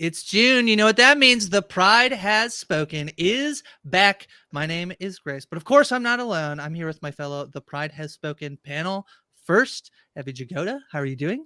It's June. You know what that means. The Pride Has Spoken is back. My name is Grace, but of course I'm not alone. I'm here with my fellow The Pride Has Spoken panel. First, Evvie Jagoda, how are you doing?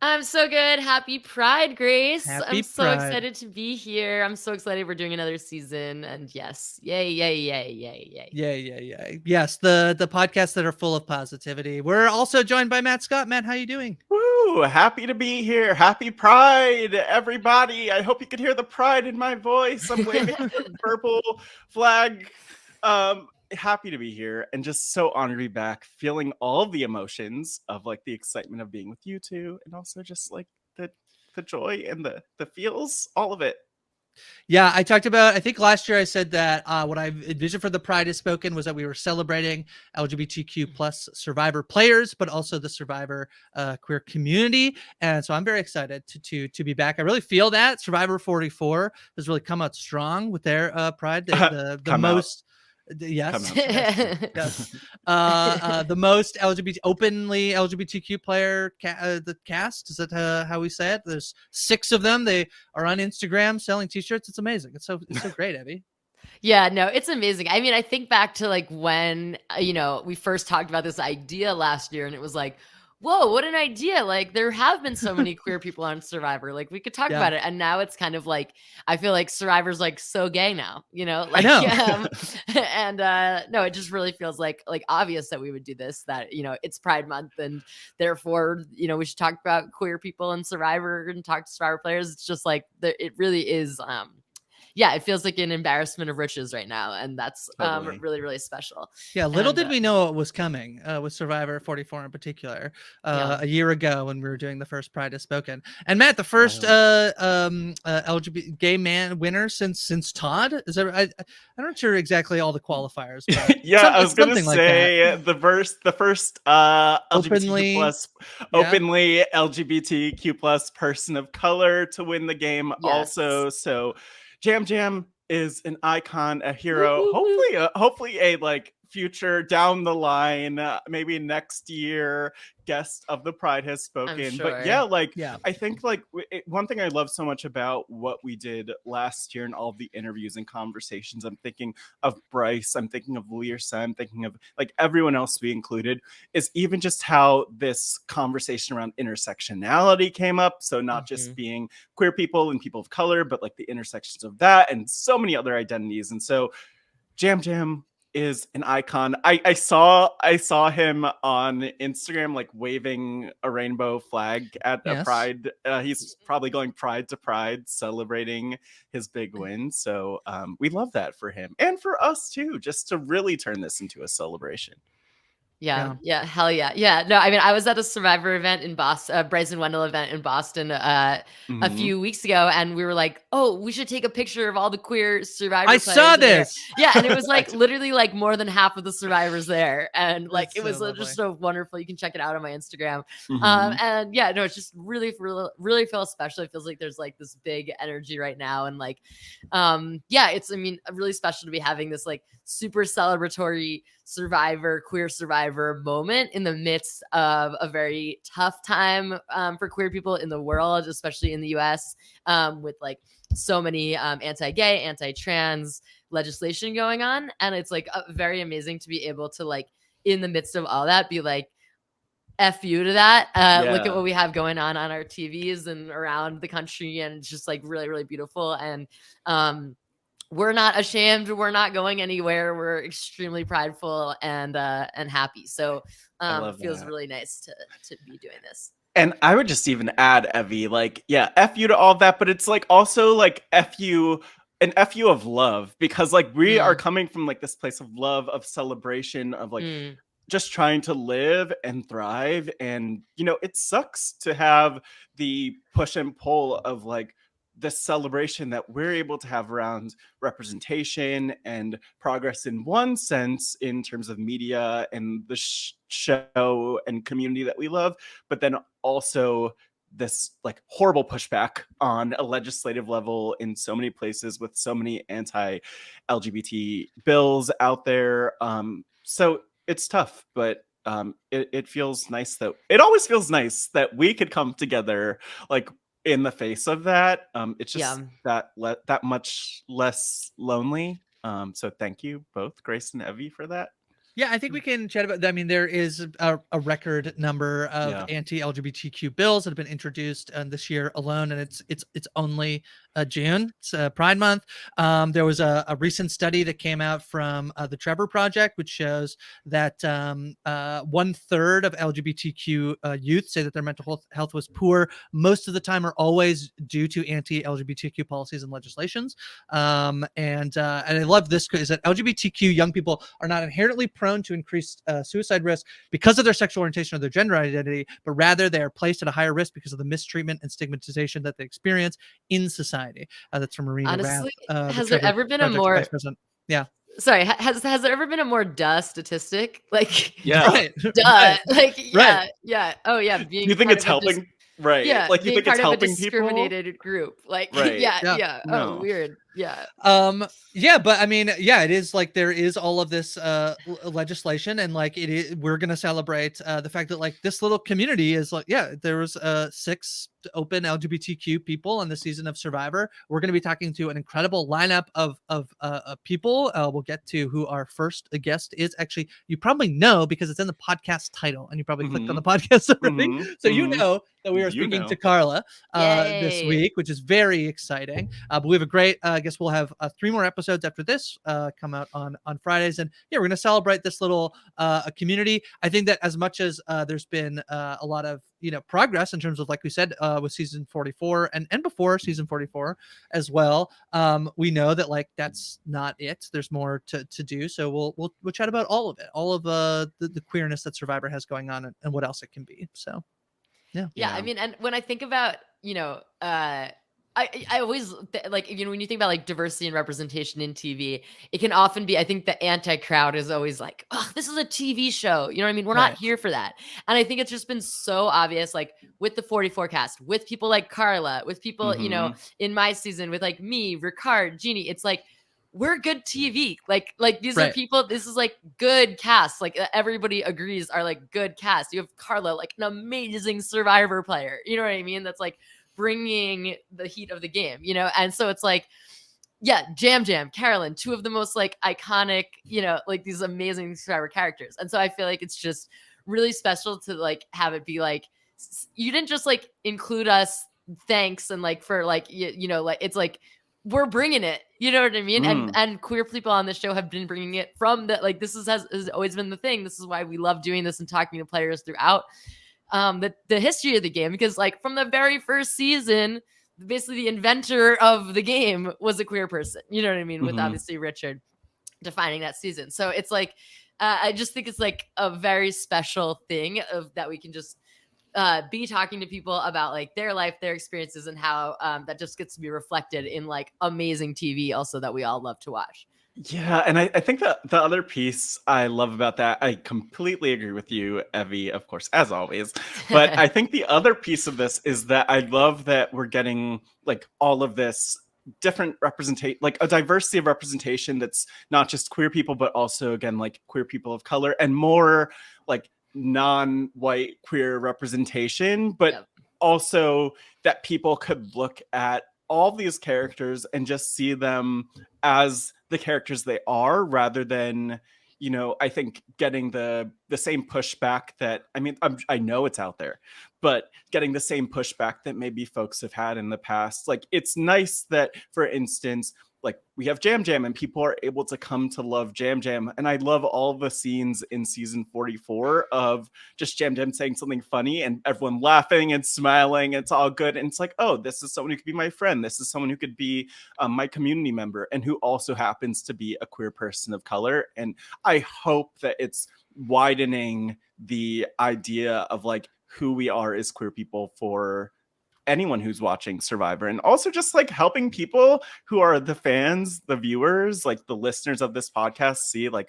I'm so good. Happy Pride, Grace. Happy I'm so Pride. excited to be here. I'm so excited we're doing another season. And yes, yay, yay, yay, yay, yay. Yeah. Yes, the podcasts that are full of positivity. We're also joined by Matt Scott. Matt, how are you doing? Woo! Happy to be here. Happy Pride, everybody. I hope you could hear the pride in my voice. I'm waving the purple flag. Happy to be here and just so honored to be back, feeling all of the emotions of like the excitement of being with you two, and also just like the joy and the feels, all of it. Yeah, I talked about, I think last year I said that what I envisioned for the Pride Has Spoken was that we were celebrating LGBTQ plus Survivor players, but also the Survivor queer community. And so I'm very excited to be back. I really feel that Survivor 44 has really come out strong with their Pride. The most... Yes. Yes. The most openly LGBTQ player the cast. Is that how we say it? There's 6 of them. They are on Instagram selling T-shirts. It's amazing. It's so great, Evvie. Yeah, no, it's amazing. I mean, I think back to like when, we first talked about this idea last year and it was like, whoa, what an idea. Like there have been so many queer people on Survivor. Like we could talk about it. And now it's kind of like, I feel like Survivor's like so gay now, like, I know. and no, it just really feels like obvious that we would do this, that, it's Pride Month and therefore, we should talk about queer people in Survivor and talk to Survivor players. It's just like, it really is, yeah, it feels like an embarrassment of riches right now. And that's Totally. really, really special. Yeah, little did we know it was coming with Survivor 44 in particular a year ago when we were doing the first Pride Has Spoken. And Matt, the first LGBT gay man winner since Todd. Is there? I'm not sure exactly all the qualifiers. But yeah, I was gonna say like the first LGBTQ plus openly LGBTQ plus person of color to win the game. Yes. Also, so Jam is an icon, a hero. Hopefully a like future down the line, maybe next year guest of the Pride Has Spoken. Sure. But yeah, I think like one thing I love so much about what we did last year and all of the interviews and conversations, I'm thinking of Bryce, I'm thinking of Liersa, I'm thinking of like everyone else we included, is even just how this conversation around intersectionality came up. So not just being queer people and people of color, but like the intersections of that and so many other identities. And so Jam is an icon. I saw him on Instagram like waving a rainbow flag at a Pride. He's probably going Pride to Pride, celebrating his big win. So we love that for him and for us too, just to really turn this into a celebration. Yeah, hell yeah. Yeah, no, I mean, I was at a Survivor event in Boston, Bryce and Wendell event in Boston a few weeks ago, and we were like, oh, we should take a picture of all the queer Survivor players. I saw this! Yeah, and it was like literally like more than half of the Survivors there, and like it was just so wonderful. You can check it out on my Instagram. And yeah, no, it's just really feels special. It feels like there's like this big energy right now, and like, yeah, it's, I mean, really special to be having this like super celebratory queer survivor moment in the midst of a very tough time for queer people in the world, especially in the US, with like so many anti-gay, anti-trans legislation going on. And it's like very amazing to be able to like in the midst of all that be like, F you to that. Look at what we have going on our TVs and around the country. And it's just like really, really beautiful. And we're not ashamed. We're not going anywhere. We're extremely prideful and happy. So it feels really nice to be doing this. And I would just even add, Evvie, like, yeah, F you to all of that, but it's like also like F you, an F you of love, because like we are coming from like this place of love, of celebration, of like just trying to live and thrive. And, you know, it sucks to have the push and pull of like this celebration that we're able to have around representation and progress in one sense in terms of media and the show and community that we love, but then also this like horrible pushback on a legislative level in so many places with so many anti-LGBT bills out there. So it's tough, but it feels nice that it always feels nice that we could come together like in the face of that. It's just that much less lonely. So thank you both, Grace and Evvie, for that. Yeah, I think we can chat about that. I mean, there is a record number of anti-LGBTQ bills that have been introduced this year alone, and it's only June. It's Pride Month. There was a recent study that came out from the Trevor Project, which shows that 1/3 of LGBTQ youth say that their mental health was poor. Most of the time, are always due to anti-LGBTQ policies and legislations. And I love this is that LGBTQ young people are not inherently prone to increased suicide risk because of their sexual orientation or their gender identity, but rather they are placed at a higher risk because of the mistreatment and stigmatization that they experience in society. That's from Marina Honestly, RHAP, has there ever been a more sorry, has there ever been a more statistic? Like, yeah, right, right. Like, yeah, right. yeah. Oh, yeah. Being you think it's helping? Right. Yeah. Like you think it's helping people? Discriminated group. Like, right. Yeah. No. Oh, weird. Yeah. Yeah, but I mean, yeah, it is like there is all of this legislation, and like it is, we're gonna celebrate the fact that like this little community is like, yeah, there was 6 open LGBTQ people on the season of Survivor. We're gonna be talking to an incredible lineup of people. We'll get to who our first guest is. Actually, you probably know because it's in the podcast title, and you probably clicked on the podcast already, so you know that we are speaking to Karla this week, which is very exciting. But we have a great. I guess we'll have 3 more episodes after this come out on Fridays, and yeah, we're gonna celebrate this little community. I think that as much as there's been a lot of progress in terms of, like we said, with season 44 and before season 44 as well, we know that like that's not it. There's more to do. So we'll chat about all of it, all of the queerness that Survivor has going on, and what else it can be. So yeah. I mean, and when I think about I always like, when you think about like diversity and representation in TV, it can often be, I think the anti-crowd is always like, oh, this is a TV show. You know what I mean? We're not here for that. And I think it's just been so obvious, like with the 44 cast, with people like Karla, with people, in my season, with like me, Ricard, Jeannie, it's like, we're good TV. Like these are people, this is like good cast. Like everybody agrees are like good cast. You have Karla, like an amazing Survivor player. You know what I mean? That's like bringing the heat of the game, and so it's like, yeah, Jam, Carolyn, 2 of the most like iconic, like these amazing Survivor characters. And so I feel like it's just really special to like have it be like, you didn't just like include us, thanks, and like for like like it's like we're bringing it, you know what I mean? And queer people on the show have been bringing it from that. Like this has always been the thing. This is why we love doing this and talking to players throughout the history of the game, because like from the very first season, basically the inventor of the game was a queer person, you know what I mean? With obviously Richard defining that season. So it's like, I just think it's like a very special thing of that we can just be talking to people about like their life, their experiences, and how that just gets to be reflected in like amazing TV also that we all love to watch. Yeah, and I think that the other piece I love about that, I completely agree with you, Evvie, of course, as always. But I think the other piece of this is that I love that we're getting like all of this different representation, like a diversity of representation that's not just queer people, but also, again, like queer people of color and more like non-white queer representation, but also that people could look at all these characters and just see them as the characters they are, rather than, I think getting the same pushback that, I mean, I know it's out there, but getting the same pushback that maybe folks have had in the past. Like, it's nice that, for instance, like we have Jam and people are able to come to love Jam. And I love all the scenes in season 44 of just Jam saying something funny and everyone laughing and smiling. It's all good. And it's like, oh, this is someone who could be my friend. This is someone who could be my community member and who also happens to be a queer person of color. And I hope that it's widening the idea of like who we are as queer people for anyone who's watching Survivor, and also just like helping people who are the fans, the viewers, like the listeners of this podcast see like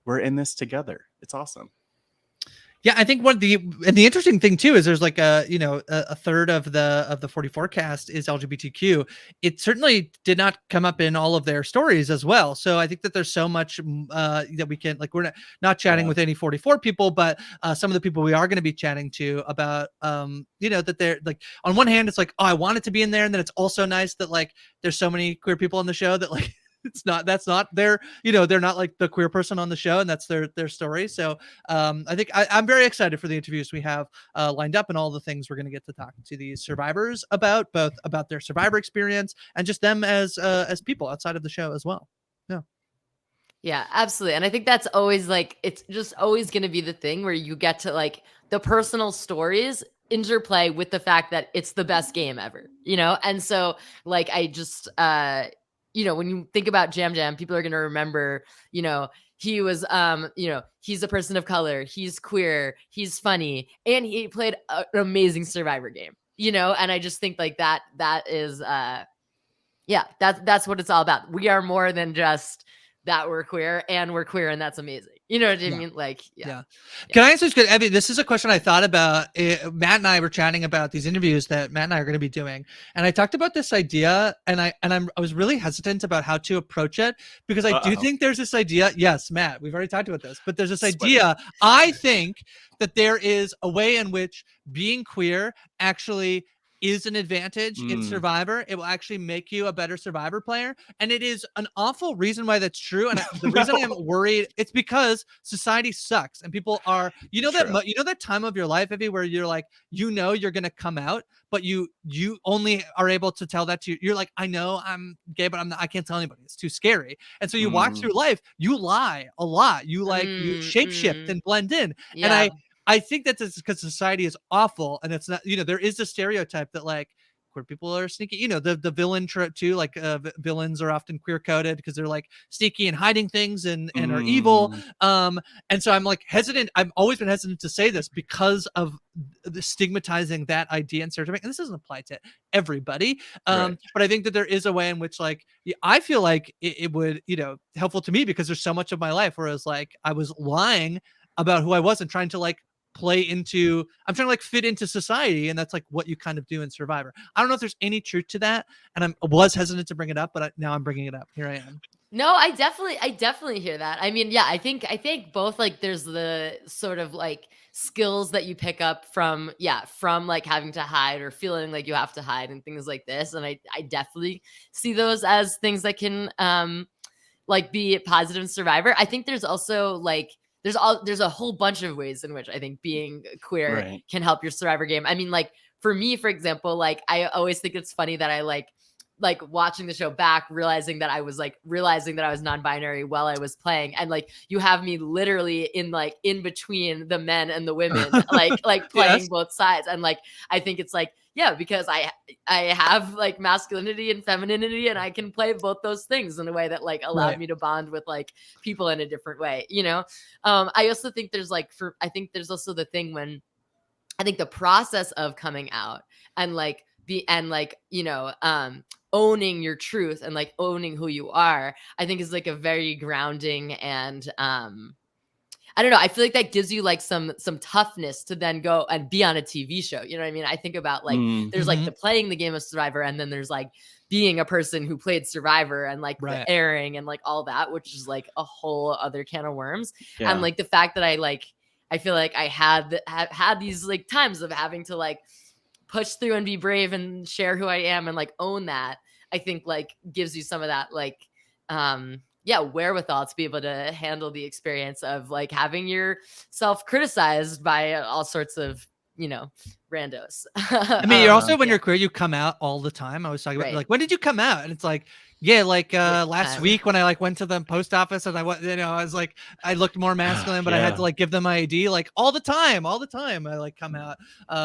we're in this together. It's awesome. Yeah, I think the interesting thing too is there's like a third of the 44 cast is LGBTQ. It certainly did not come up in all of their stories as well. So I think that there's so much that we can, like, we're not chatting with any 44 people, but some of the people we are going to be chatting to about that they're like, on one hand it's like, oh, I want it to be in there, and then it's also nice that like there's so many queer people on the show that like that's not their, they're not like the queer person on the show, and that's their story. So I think I'm very excited for the interviews we have lined up, and all the things we're going to get to talk to these survivors about, both about their survivor experience and just them as people outside of the show as well. Yeah, absolutely. And I think that's always like, it's just always going to be the thing where you get to like the personal stories interplay with the fact that it's the best game ever, And so like, I just, when you think about Jam Jam, people are going to remember, he was, he's a person of color, he's queer, he's funny, and he played an amazing Survivor game, and I just think like that is, that's what it's all about. We are more than just that we're queer, and that's amazing. You know what I mean? Like, yeah. Can I answer this? Evvie, this is a question I thought about. Matt and I were chatting about these interviews that Matt and I are going to be doing, and I talked about this idea, and I was really hesitant about how to approach it, because I do think there's this idea. Yes, Matt, we've already talked about this, but there's this idea. I think that there is a way in which being queer actually is an advantage in Survivor. It will actually make you a better Survivor player, and it is an awful reason why that's true. And the reason I'm worried, it's because society sucks, and people are, that time of your life, Evvie, where you're like, you're gonna come out, but you only are able to tell that to you're like, I know I'm gay, but I can't tell anybody. It's too scary. And so you walk through life, you lie a lot, you you shapeshift and blend in. And I think that's because society is awful, and it's not, there is a stereotype that like queer people are sneaky, the villain trope too, like villains are often queer coded because they're like sneaky and hiding things and are evil. And so I'm like hesitant. I've always been hesitant to say this because of the stigmatizing that idea and stereotyping. And this doesn't apply to everybody. But I think that there is a way in which like, I feel like it would, helpful to me, because there's so much of my life where I was lying about who I was and trying to like I'm trying to like fit into society, and that's like what you kind of do in Survivor. I don't know if there's any truth to that, and I was hesitant to bring it up, but now I'm bringing it up. Here I am. No, I definitely hear that. I mean, yeah, I think both like there's the sort of like skills that you pick up from like having to hide or feeling like you have to hide and things like this, and I definitely see those as things that can like be positive in Survivor. I think there's also like there's a whole bunch of ways in which I think being queer can help your Survivor game. I mean, like for me, for example, like I always think it's funny that I like watching the show back, realizing that I was non-binary while I was playing. And like, you have me literally in between the men and the women, like playing both sides. And like, I think it's like, yeah, because I have like masculinity and femininity, and I can play both those things in a way that like allowed me to bond with like people in a different way, I also think there's like, I think there's also the thing when I think the process of coming out and like owning your truth and like owning who you are, I think is like a very grounding and I don't know. I feel like that gives you like some toughness to then go and be on a TV show. You know what I mean? I think about like, there's like the playing the game of Survivor, and then there's like being a person who played Survivor and like the airing and like all that, which is like a whole other can of worms. Yeah. And like the fact that I feel like I had these like times of having to like push through and be brave and share who I am and like own that, I think like gives you some of that like, wherewithal to be able to handle the experience of like having yourself criticized by all sorts of, randos. I mean, you're also, when you're queer, you come out all the time. I was talking about like, when did you come out? And it's like, last week when I like went to the post office and I was like, I looked more masculine, but I had to like give them my ID like all the time. I like come out.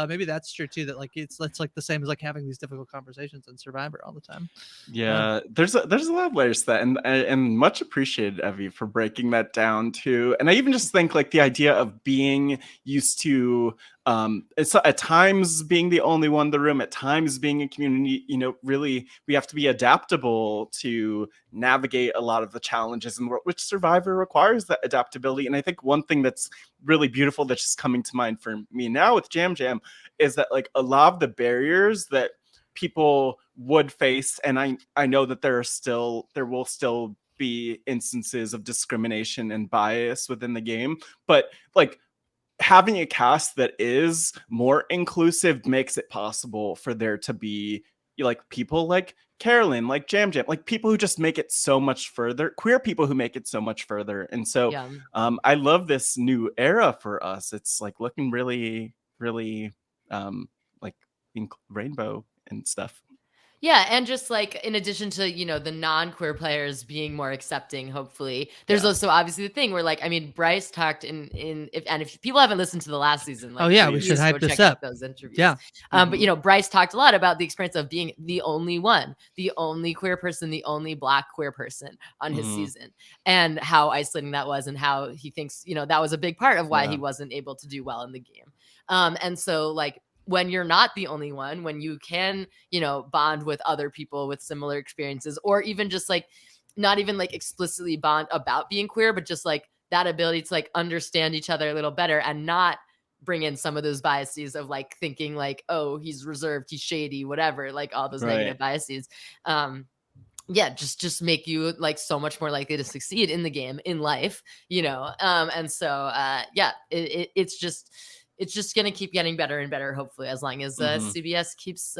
Maybe that's true too. That like it's like the same as like having these difficult conversations in Survivor all the time. Yeah, there's a lot of layers to that, and much appreciated, Evvie, for breaking that down too. And I even just think like the idea of being used to at times being the only one in the room, at times being a community, really we have to be adaptable to navigate a lot of the challenges in the world, which Survivor requires that adaptability. And I think one thing that's really beautiful that's just coming to mind for me now with Jam Jam is that like a lot of the barriers that people would face, and I know that there will still be instances of discrimination and bias within the game, but like having a cast that is more inclusive makes it possible for there to be like people like Carolyn, like Jam Jam, like people who just make it so much further, queer people who make it so much further. And so I love this new era for us. It's like looking really, really like rainbow and stuff. Yeah, and just like in addition to, the non-queer players being more accepting, hopefully, there's also obviously the thing where like, I mean, Bryce talked if people haven't listened to the last season, like, we should hype this up. Those interviews. Yeah. But Bryce talked a lot about the experience of being the only one, the only queer person, the only Black queer person on his season, and how isolating that was, and how he thinks, that was a big part of why he wasn't able to do well in the game. And so like, when you're not the only one, when you can, bond with other people with similar experiences, or even just like, not even like explicitly bond about being queer, but just like that ability to like understand each other a little better and not bring in some of those biases of like thinking like, oh, he's reserved, he's shady, whatever, like all those negative biases. Just make you like so much more likely to succeed in the game, in life, and so it's just going to keep getting better and better, hopefully, as long as CBS keeps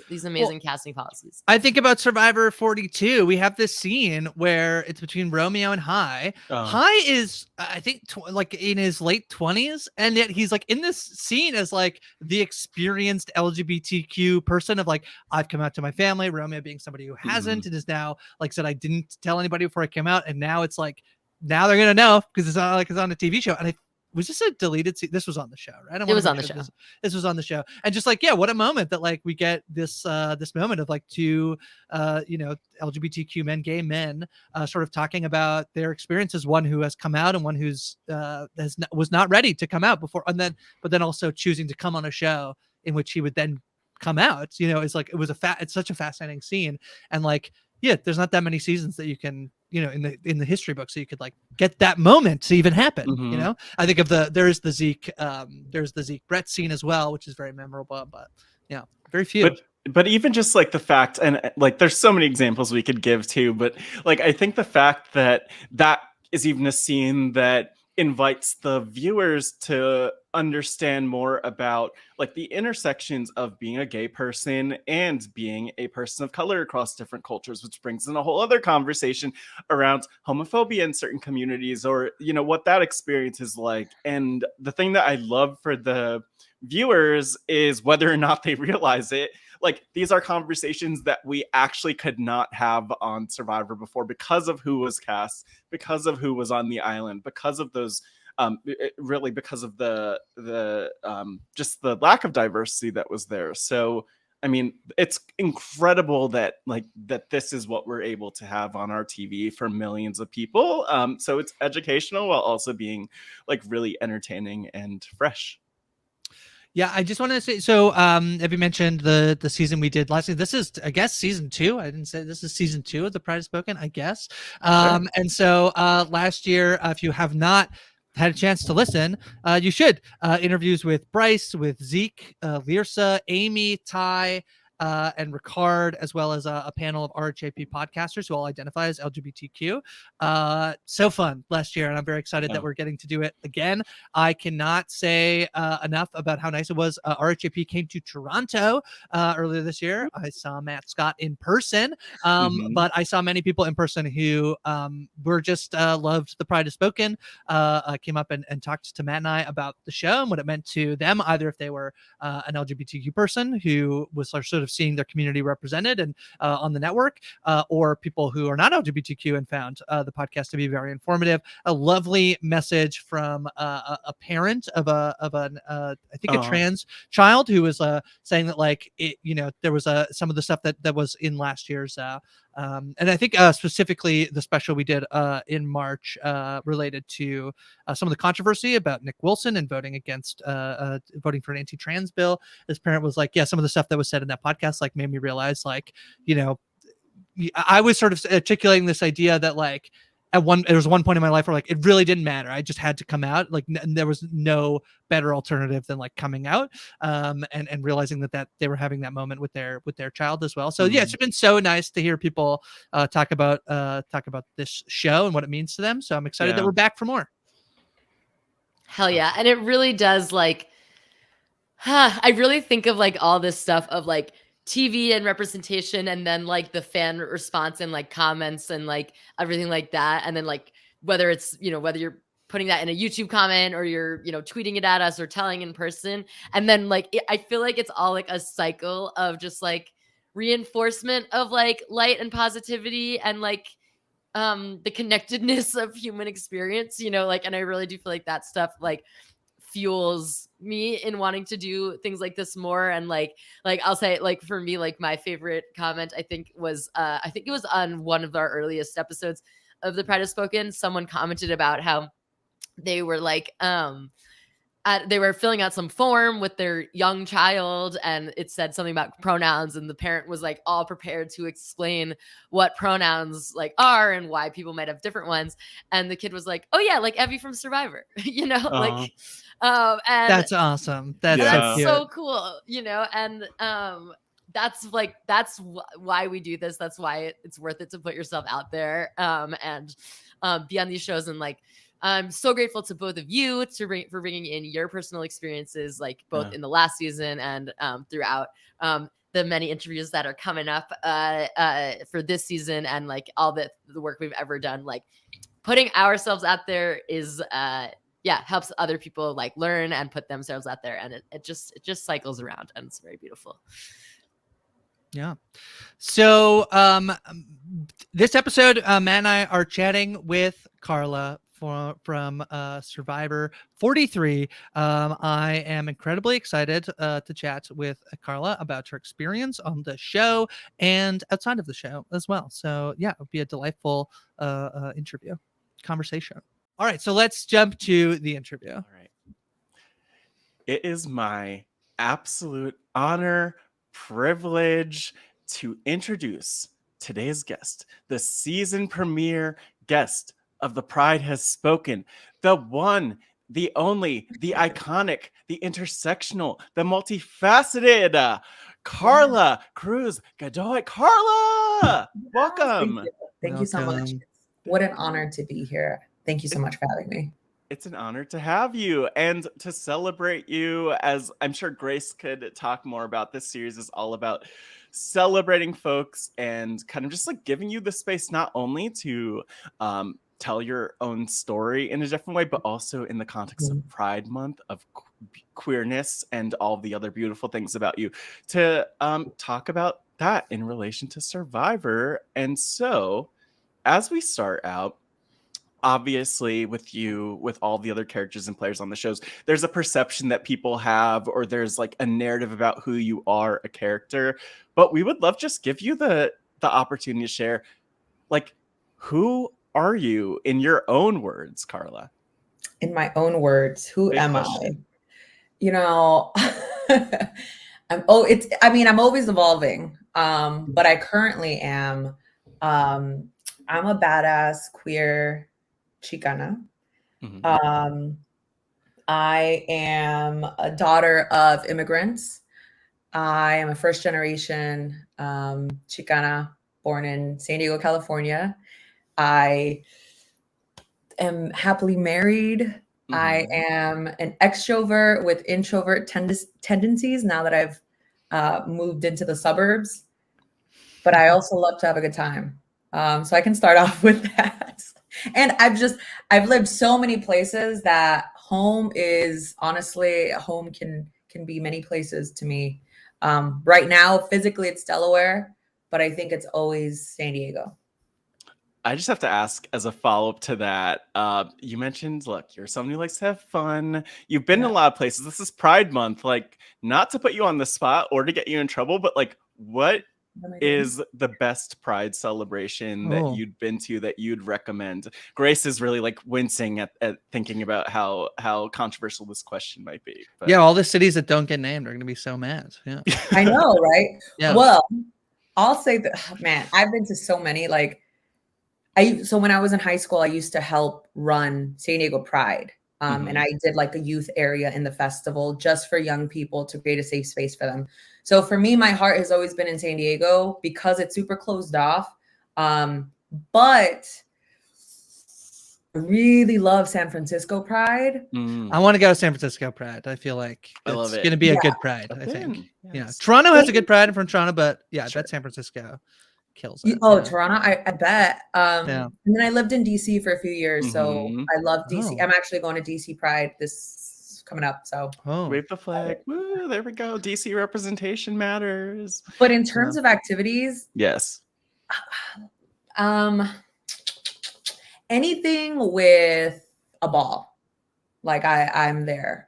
these amazing casting policies. I think about Survivor 42. We have this scene where it's between Romeo and Hai. Hai is, I think, like in his late 20s, and yet he's like in this scene as like the experienced LGBTQ person of like, I've come out to my family. Romeo being somebody who hasn't and is now like said, I didn't tell anybody before I came out, and now it's like, now they're gonna know because it's not like it's on a TV show. And was this a deleted scene? This was on the show, right? It was on the show. This was on the show. And just like, what a moment that like we get this this moment of like two LGBTQ men, gay men, sort of talking about their experiences. One who has come out and one who's was not ready to come out before, but then also choosing to come on a show in which he would then come out. It's like it's such a fascinating scene, and like there's not that many seasons that you can in the history book, so you could like get that moment to even happen. I think of there's the Zeke Brett scene as well, which is very memorable, but very few. But even just like the fact, and like there's so many examples we could give too, but like I think the fact that is even a scene that invites the viewers to understand more about like the intersections of being a gay person and being a person of color across different cultures, which brings in a whole other conversation around homophobia in certain communities, or what that experience is like. And the thing that I love for the viewers is whether or not they realize it, like these are conversations that we actually could not have on Survivor before because of who was cast, because of who was on the island, because of those really because of the just the lack of diversity that was there. So I mean, it's incredible that this is what we're able to have on our TV for millions of people. So it's educational while also being like really entertaining and fresh. Yeah, I just wanted to say, so Evvie mentioned the season we did last year. This is, I guess, season 2. I didn't say this is season 2 of The Pride is Spoken, I guess. Sure. And so last year, if you have not had a chance to listen, you should. Interviews with Bryce, with Zeke, Lirsa, Amy, Ty, and Ricard, as well as a panel of RHAP podcasters who all identify as LGBTQ. So fun last year, and I'm very excited that we're getting to do it again. I cannot say enough about how nice it was. RHAP came to Toronto earlier this year. I saw Matt Scott in person, but I saw many people in person who were just loved The Pride is Spoken. Came up and talked to Matt and I about the show and what it meant to them, either if they were an LGBTQ person who was sort of seeing their community represented and on the network, or people who are not LGBTQ and found the podcast to be very informative. A lovely message from a parent of a trans child who was saying that like it, there was some of the stuff that was in last year's And I think specifically the special we did in March related to some of the controversy about Nick Wilson and voting for an anti-trans bill. His parent was like, yeah, some of the stuff that was said in that podcast like made me realize like, you know, I was sort of articulating this idea that like there was one point in my life where like it really didn't matter. I just had to come out. Like there was no better alternative than like coming out, and realizing that they were having that moment with their child as well. So yeah, it's been so nice to hear people talk about this show and what it means to them. So I'm excited that we're back for more. Hell yeah, and it really does like. I really think of like all this stuff of like TV and representation, and then like the fan response and like comments and like everything like that. And then like whether it's, you know, whether you're putting that in a YouTube comment or you're, you know, tweeting it at us or telling in person. And then like, I feel like it's all like a cycle of just like reinforcement of like light and positivity and like the connectedness of human experience, you know, like, and I really do feel like that stuff like fuels me in wanting to do things like this more. And like I'll say like for me, like my favorite comment I think was I think it was on one of our earliest episodes of the Pride Has Spoken. Someone commented about how they were like they were filling out some form with their young child, and it said something about pronouns, and the parent was like all prepared to explain what pronouns like are and why people might have different ones. And the kid was like, oh yeah, like Evvie from Survivor, you know, like and that's awesome. That's so cool, you know. And that's why we do this. That's why it's worth it to put yourself out there and be on these shows. And like I'm so grateful to both of you for bringing in your personal experiences, like both in the last season and throughout the many interviews that are coming up for this season, and like all the work we've ever done. Like putting ourselves out there is helps other people like learn and put themselves out there, and it just cycles around, and it's very beautiful. Yeah. So this episode, Matt and I are chatting with Karla from Survivor 43. I am incredibly excited to chat with Karla about her experience on the show and outside of the show as well. So yeah, it'll be a delightful conversation. All right, so let's jump to the interview. All right. It is my absolute honor, privilege to introduce today's guest, the season premiere guest of The Pride Has Spoken, the one, the only, the iconic, the intersectional, the multifaceted Karla Cruz Godoy. Karla, welcome. Thank you so much. What an honor to be here. Thank you so much for having me. It's an honor to have you and to celebrate you, as I'm sure Grace could talk more about. This series is all about celebrating folks and kind of just like giving you the space not only to tell your own story in a different way, but also in the context of Pride Month, of queerness, and all the other beautiful things about you, to talk about that in relation to Survivor. And so, as we start out, obviously with you, with all the other characters and players on the shows, there's a perception that people have, or there's like a narrative about who you are, a character. But we would love just give you the opportunity to share, like, who are you in your own words, Karla? In my own words, who Big am question. I? You know, I'm always evolving. But I currently am. I'm a badass queer Chicana. I am a daughter of immigrants. I am a first generation Chicana born in San Diego, California. I am happily married. I am an extrovert with introvert tendencies now that I've moved into the suburbs. But I also love to have a good time. So I can start off with that. And I've lived so many places that home can be many places to me. Right now, physically it's Delaware, but I think it's always San Diego. I just have to ask as a follow-up to that. You mentioned, look, you're someone who likes to have fun. You've been in a lot of places. This is Pride Month. Like, not to put you on the spot or to get you in trouble, but like, what is the best Pride celebration that you'd been to that you'd recommend? Grace is really like wincing at thinking about how controversial this question might be. But. Yeah, all the cities that don't get named are going to be so mad. Yeah, I know, right? Yeah. Well, I'll say that, man, I've been to so many. Like, so when I was in high school, I used to help run San Diego Pride. And I did like a youth area in the festival just for young people to create a safe space for them. So for me, my heart has always been in San Diego because it's super closed off. But I really love San Francisco Pride. I want to go to San Francisco Pride. I feel like it's going to be a good Pride. I think. Yes. Yeah, Toronto has a good Pride. I'm from Toronto, but yeah, I bet San Francisco kills it. Toronto, I bet. And then I lived in DC for a few years, so I love DC. I'm actually going to DC Pride this coming up. So wave the flag. Woo, there we go. DC representation matters. But in terms of activities, yes. Anything with a ball, like I'm there.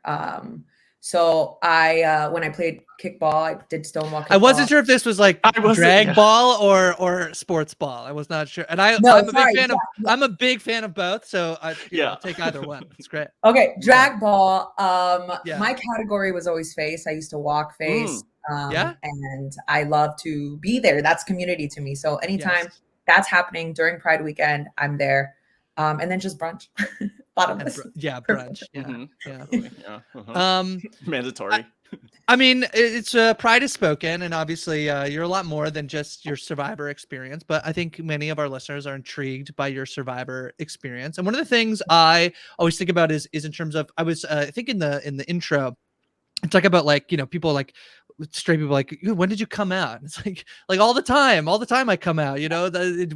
So I when I played kickball, I did Stonewall kickball. I wasn't sure if this was like drag ball or sports ball. I was not sure. And I'm a big fan of both. So I'll take either one. It's great. Okay, drag ball. My category was always face. I used to walk face. And I love to be there. That's community to me. So anytime that's happening during Pride weekend, I'm there. And then just brunch. Bottomless. Brunch. Mandatory. I mean, it's Pride is spoken, and obviously you're a lot more than just your Survivor experience, but I think many of our listeners are intrigued by your Survivor experience. And one of the things I always think about is in terms of, I was I think in the intro, I talk about like, people like straight people like, when did you come out? And it's like all the time I come out,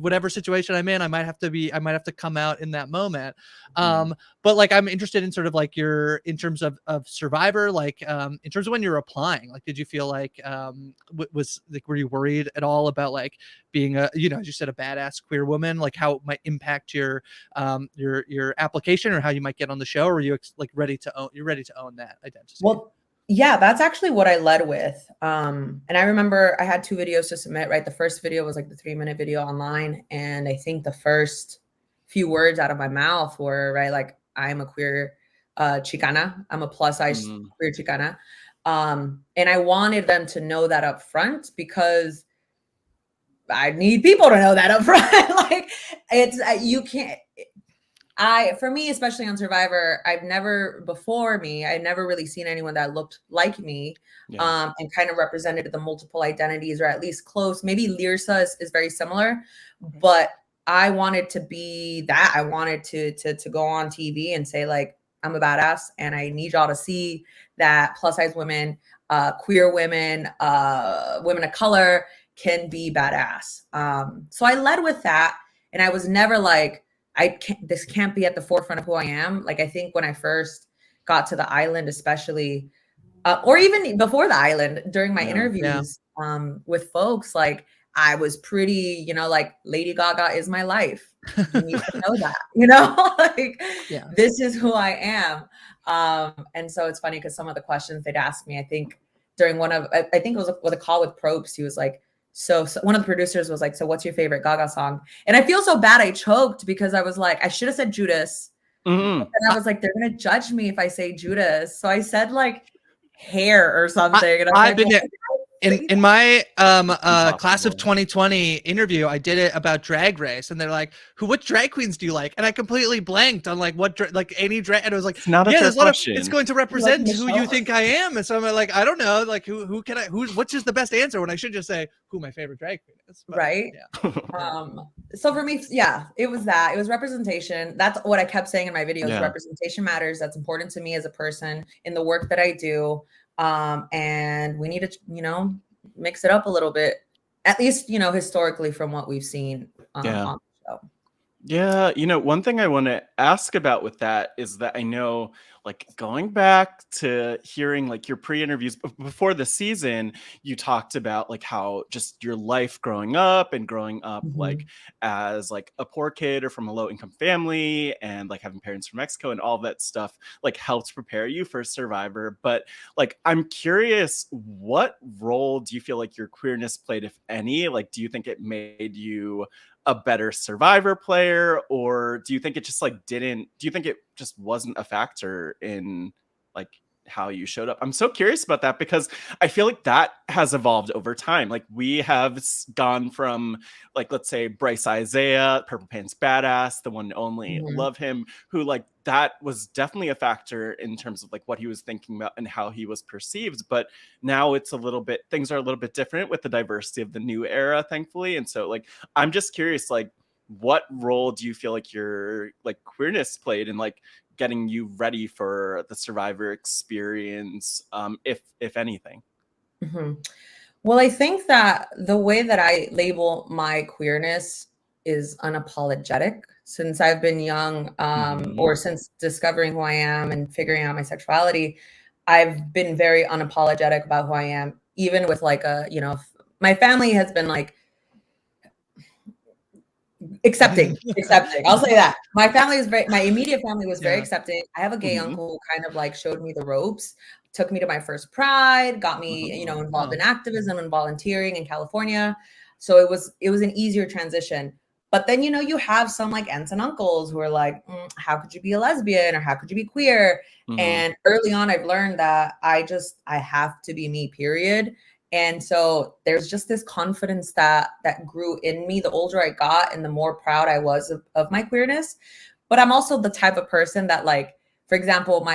whatever situation I'm in, I might have to come out in that moment. But like, I'm interested in sort of like in terms of Survivor, like in terms of when you're applying, like, did you feel like were you worried at all about like being as you said, a badass queer woman, like how it might impact your application or how you might get on the show? Or are you ready to own that identity? Well, yeah, that's actually what I led with. And I remember I had 2 videos to submit, right? The first video was like the 3-minute video online. And I think the first few words out of my mouth were, right, like, I'm a queer Chicana. I'm a plus size queer Chicana. And I wanted them to know that up front because I need people to know that up front. Like, you can't. For me, especially on Survivor, I'd never really seen anyone that looked like me, and kind of represented the multiple identities, or at least close. Maybe Lirsa is very similar, but I wanted to be that. I wanted to go on TV and say, like, I'm a badass, and I need y'all to see that plus size women, queer women, women of color can be badass. So I led with that, and I was never like, this can't be at the forefront of who I am. Like, I think when I first got to the island, especially, or even before the island, during my interviews with folks, like, I was pretty, like, Lady Gaga is my life. You need to know that, like, this is who I am. And so it's funny because some of the questions they'd ask me, I think during I think it was with a call with Probst, he was like, so one of the producers was like, so what's your favorite Gaga song? And I feel so bad. I choked because I was like, I should have said Judas. And I was like, they're going to judge me if I say Judas. So I said like Hair or something. And I've been in my class of 2020 interview, I did it about Drag Race, and they're like, "What drag queens do you like?" And I completely blanked on like any drag, and it was like, it's not a fair question. It's going to represent who you think I am, and so I'm like, I don't know, like what's just the best answer when I should just say who my favorite drag queen is, but, right? So for me, it was that. It was representation. That's what I kept saying in my videos. Representation matters. That's important to me as a person in the work that I do. And we need to, mix it up a little bit, at least, historically from what we've seen on the show. Yeah. One thing I want to ask about with that is that I know, like going back to hearing like your pre-interviews before the season, you talked about like how just your life growing up like as like a poor kid or from a low income family and like having parents from Mexico and all that stuff like helped prepare you for Survivor. But like, I'm curious, what role do you feel like your queerness played, if any? Like, do you think it made you a better Survivor player, or do you think it just like do you think it just wasn't a factor in like how you showed up? I'm so curious about that because I feel like that has evolved over time. Like we have gone from like, let's say Bryce Isaiah, Purple Pants Badass, the one and only, love him, who like that was definitely a factor in terms of like what he was thinking about and how he was perceived. But now it's things are a little bit different with the diversity of the new era, thankfully. And so like, I'm just curious, like, what role do you feel like your like queerness played in like getting you ready for the Survivor experience, if anything? Well, I think that the way that I label my queerness is unapologetic. Since I've been young, or since discovering who I am and figuring out my sexuality, I've been very unapologetic about who I am, even with like my family has been like accepting. I'll say that. My immediate family was very accepting. I have a gay uncle who kind of like showed me the ropes, took me to my first Pride, got me, involved in activism and volunteering in California. So it was an easier transition. But then, you have some like aunts and uncles who are like, how could you be a lesbian or how could you be queer? And early on, I've learned that I have to be me, period. And so there's just this confidence that grew in me the older I got and the more proud I was of my queerness. But I'm also the type of person that, like, for example,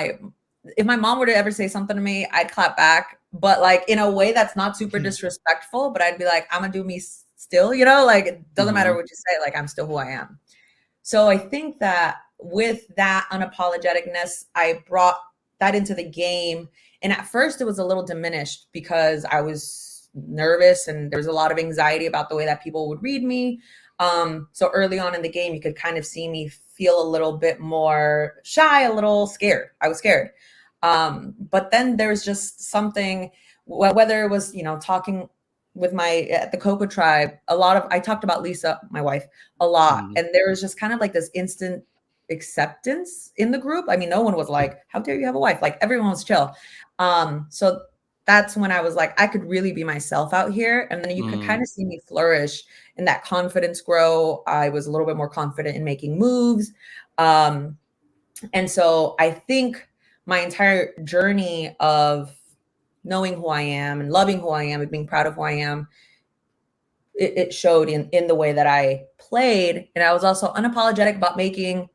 if my mom were to ever say something to me, I'd clap back, but like in a way that's not super disrespectful, but I'd be like, I'm gonna do me still, like it doesn't matter what you say, like I'm still who I am. So I think that with that unapologeticness, I brought that into the game. And at first it was a little diminished because I was nervous and there was a lot of anxiety about the way that people would read me. So early on in the game, you could kind of see me feel a little bit more shy, a little scared. I was scared. But then there's just something, whether it was, talking with at the Coco tribe, I talked about Lisa, my wife, a lot. And there was just kind of like this instant acceptance in the group. I mean, no one was like, how dare you have a wife? Like everyone was chill. So that's when I was like, I could really be myself out here. And then you could kind of see me flourish and that confidence grow. I was a little bit more confident in making moves. And so I think my entire journey of knowing who I am and loving who I am and being proud of who I am, it showed in the way that I played. And I was also unapologetic about making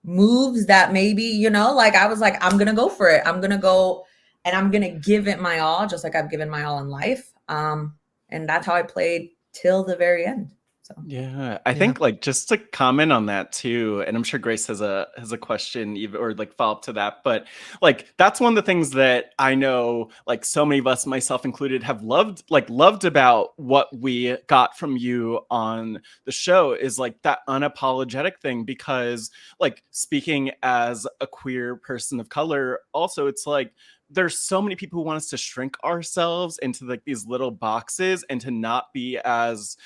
moves that maybe, like I was like, I'm going to go for it. I'm going to go and I'm going to give it my all, just like I've given my all in life. And that's how I played till the very end. So yeah, I think like just to comment on that too, and I'm sure Grace has a question or like follow up to that, but like that's one of the things that I know like so many of us, myself included, have loved about what we got from you on the show is like that unapologetic thing, because like speaking as a queer person of color, also it's like there's so many people who want us to shrink ourselves into like these little boxes and to not be as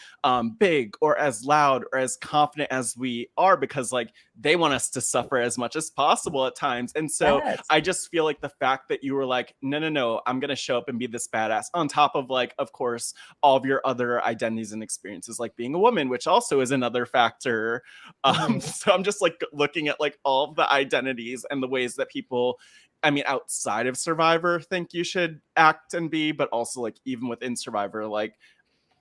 big or as loud or as confident as we are, because like they want us to suffer as much as possible at times. And so I just feel like the fact that you were like, no, I'm going to show up and be this badass, on top of like, of course, all of your other identities and experiences, like being a woman, which also is another factor. So I'm just like looking at like all of the identities and the ways that people, I mean, outside of Survivor, think you should act and be, but also like even within Survivor, like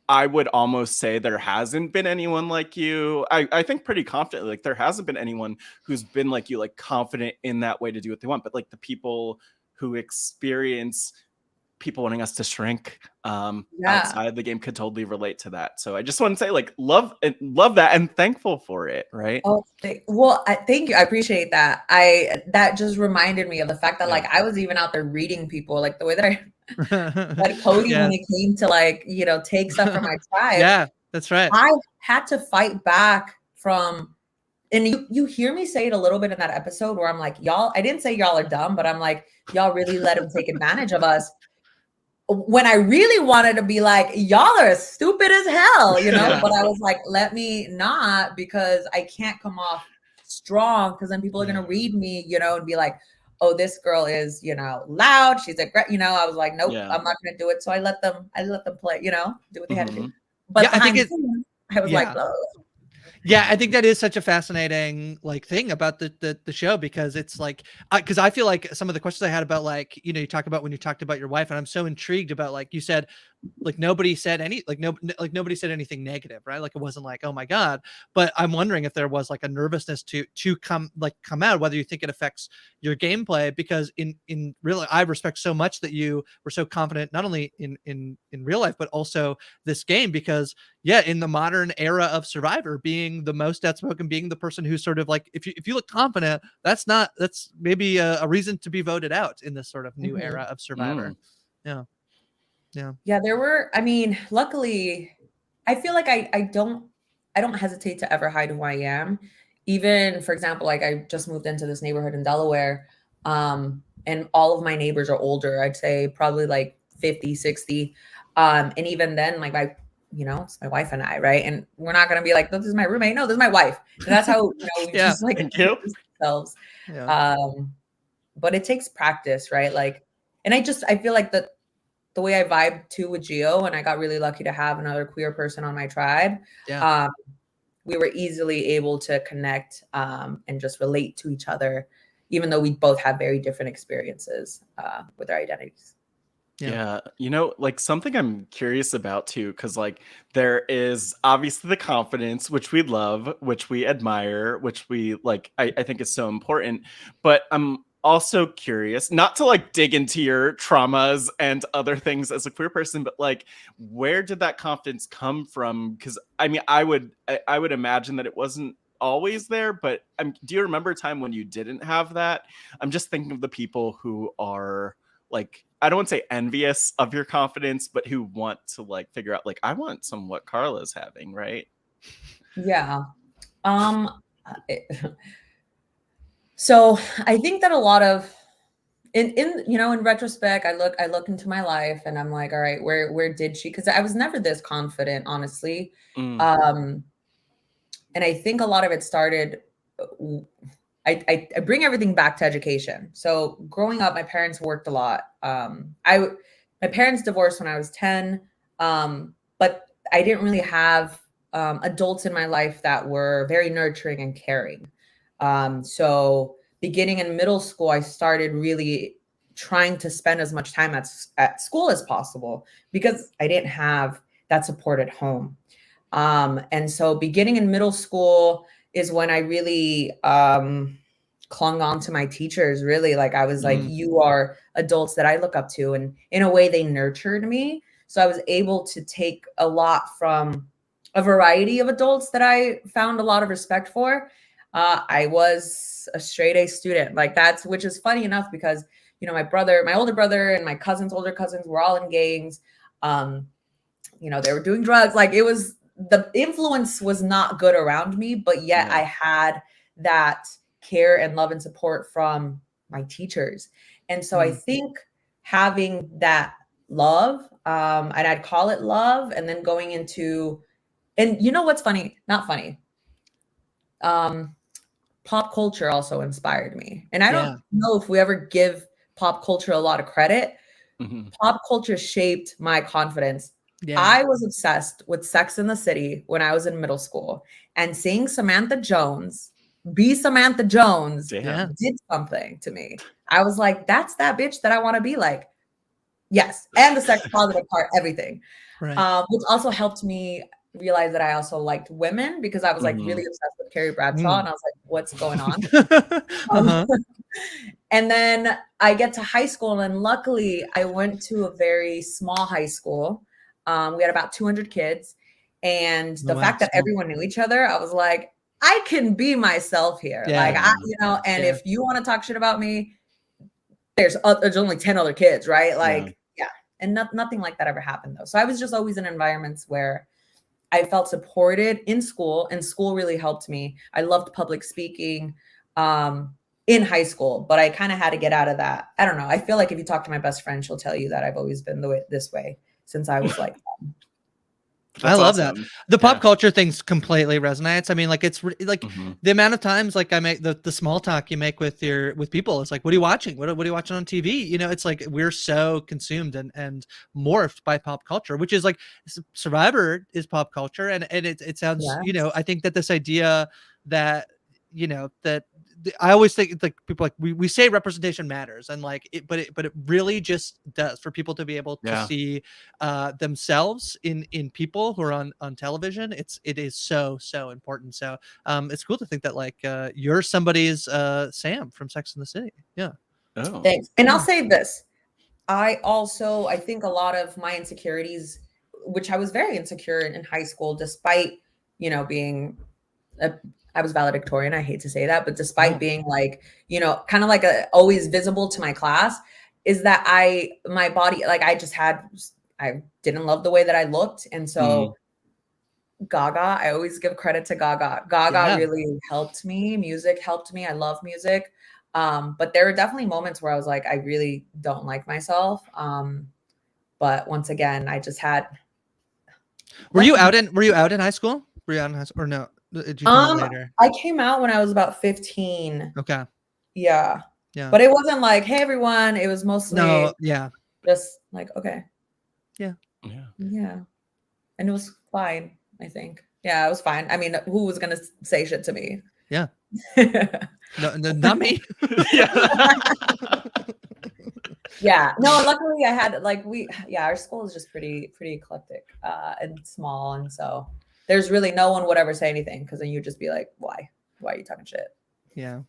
I would almost say there hasn't been anyone like you. I think pretty confidently, like there hasn't been anyone who's been like you, like confident in that way to do what they want. But like the people who experience people wanting us to shrink outside of the game could totally relate to that. So I just want to say like love that and thankful for it, right? Oh, well, thank you. I appreciate that. That just reminded me of the fact that like I was even out there reading people, like the way that I like Cody when it came to like, take stuff from my tribe. Yeah, that's right. I had to fight back from and you hear me say it a little bit in that episode where I'm like, y'all, I didn't say y'all are dumb, but I'm like, y'all really let him take advantage of us. When I really wanted to be like, y'all are as stupid as hell, you know, but I was like, let me not, because I can't come off strong, because then people are going to read me, you know, and be like, oh, this girl is, you know, loud. She's a great, you know, I was like, nope, I'm not going to do it. So I let them play, you know, do what they had to do. But I think I was like, oh. Yeah, I think that is such a fascinating like thing about the show, because it's like, because I feel like some of the questions I had about, like, you know, you talk about when you talked about your wife, and I'm so intrigued about, like you said, like nobody said nobody said anything negative, right? Like it wasn't like, oh my God. But I'm wondering if there was like a nervousness to come out, whether you think it affects your gameplay, because in real, I respect so much that you were so confident, not only in real life, but also this game, because in the modern era of Survivor, being the most outspoken, being the person who's sort of like, if you look confident, that's maybe a reason to be voted out in this sort of new era of Survivor. Yeah, there were, I mean, luckily, I feel like I don't hesitate to ever hide who I am. Even, for example, like I just moved into this neighborhood in Delaware, and all of my neighbors are older. I'd say probably like 50, 60. And even then, like it's my wife and I, right? And we're not going to be like, this is my roommate. No, this is my wife. And that's how, we just like ourselves. But it takes practice, right? Like, and I feel like the way I vibe too with Gio, and I got really lucky to have another queer person on my tribe. We were easily able to connect and just relate to each other, even though we both have very different experiences with our identities. Yeah. Like something I'm curious about too, because like there is obviously the confidence, which we love, which we admire, which we like, I think is so important. But I'm also curious, not to like dig into your traumas and other things as a queer person, but like, where did that confidence come from? Because I mean, I would imagine that it wasn't always there, but do you remember a time when you didn't have that? I'm just thinking of the people who are like, I don't want to say envious of your confidence, but who want to like figure out, like, I want some what Karla's having, right? Yeah. So I think that a lot of in retrospect, I look into my life and I'm like, all right, where did she? Because I was never this confident, honestly. And I think a lot of it started. I bring everything back to education. So growing up, my parents worked a lot. My parents divorced when I was 10, but I didn't really have adults in my life that were very nurturing and caring. So beginning in middle school, I started really trying to spend as much time at school as possible, because I didn't have that support at home. And so beginning in middle school is when I really clung on to my teachers, really. Like I was like, you are adults that I look up to. And in a way, they nurtured me. So I was able to take a lot from a variety of adults that I found a lot of respect for. I was a straight A student, which is funny enough, because, my older brother and my older cousins were all in gangs. They were doing drugs. Like the influence was not good around me, but yet I had that care and love and support from my teachers. And so I think having that love, and I'd call it love, and then going into, and what's funny, not funny, pop culture also inspired me. And I don't know if we ever give pop culture a lot of credit. Pop culture shaped my confidence. I was obsessed with Sex and the City when I was in middle school, and seeing Samantha Jones be Samantha Jones did something to me. I was like, that's that bitch that I want to be like. Yes. And the sex positive part, everything. Right. Which also helped me realize that I also liked women, because I was like really obsessed with Carrie Bradshaw, and I was like, what's going on? And then I get to high school, and luckily I went to a very small high school. We had about 200 kids, and the fact that everyone knew each other, I was like, I can be myself here. If you want to talk shit about me, there's only 10 other kids, right? And nothing like that ever happened though. So I was just always in environments where I felt supported in school, and school really helped me. I loved public speaking in high school, but I kind of had to get out of that. I don't know. I feel like if you talk to my best friend, she'll tell you that I've always been this way since I was like I love that. The pop culture things completely resonates. I mean, like it's like the amount of times like I make the small talk you make with people. It's like, what are you watching? What are you watching on TV? You know, it's like we're so consumed and morphed by pop culture, which is like Survivor is pop culture, and it sounds you know, I think that this idea that you know that I always think like people like we say representation matters, and like it, but it really just does for people to be able to see themselves in people who are on television. It is so important. So it's cool to think that like you're somebody's Sam from Sex and the City. Yeah. Oh, thanks. And I'll say this. I think a lot of my insecurities, which I was very insecure in high school, despite, you know, being I was valedictorian. I hate to say that, but despite being like, you know, kind of like always visible to my class, is that my body, like I didn't love the way that I looked. And so Gaga, I always give credit to Gaga. Gaga really helped me. Music helped me. I love music. But there were definitely moments where I was like, I really don't like myself. But once again, I just had. Were you out in high school? Were you out in high school or no? Did you come out later? I came out when I was about 15. Okay. Yeah. But it wasn't like, hey everyone. It was mostly just like, okay. Yeah. And it was fine, I think. Yeah, it was fine. I mean, who was gonna say shit to me? Yeah. No, not me. Yeah. No, luckily I had like our school is just pretty eclectic and small, and so there's really no one would ever say anything, because then you'd just be like, why are you talking shit? Yeah.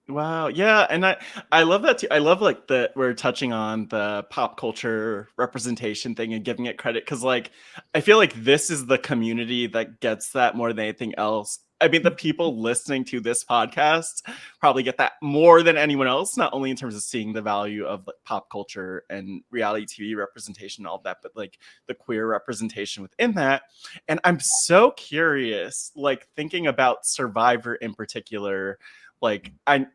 Wow. Yeah. And I love that too. I love like that we're touching on the pop culture representation thing and giving it credit, because like I feel like this is the community that gets that more than anything else. I mean, the people listening to this podcast probably get that more than anyone else, not only in terms of seeing the value of like pop culture and reality TV representation and all that, but like the queer representation within that. And I'm so curious, like thinking about Survivor in particular, like I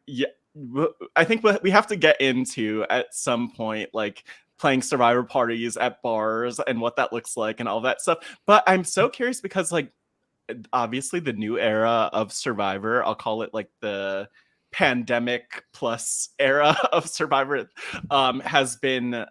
think we have to get into at some point, like playing Survivor parties at bars and what that looks like and all that stuff. But I'm so curious because like, obviously the new era of Survivor, I'll call it like the pandemic plus era of Survivor, has been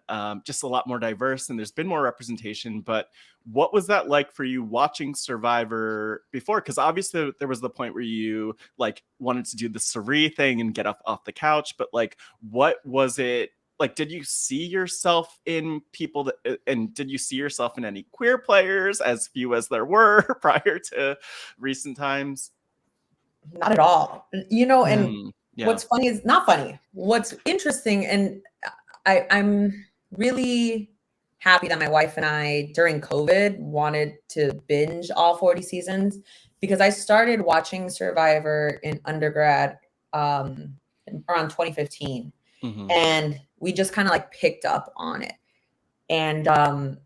just a lot more diverse, and there's been more representation. But what was that like for you watching Survivor before? Because obviously there was the point where you like wanted to do the Survivor thing and get off the couch, but like what was it like? Did you see yourself in people and did you see yourself in any queer players, as few as there were prior to recent times? Not at all. You know, and what's funny is not funny. What's interesting, and I'm really happy that my wife and I during COVID wanted to binge all 40 seasons, because I started watching Survivor in undergrad around 2015. And we just kind of like picked up on it. And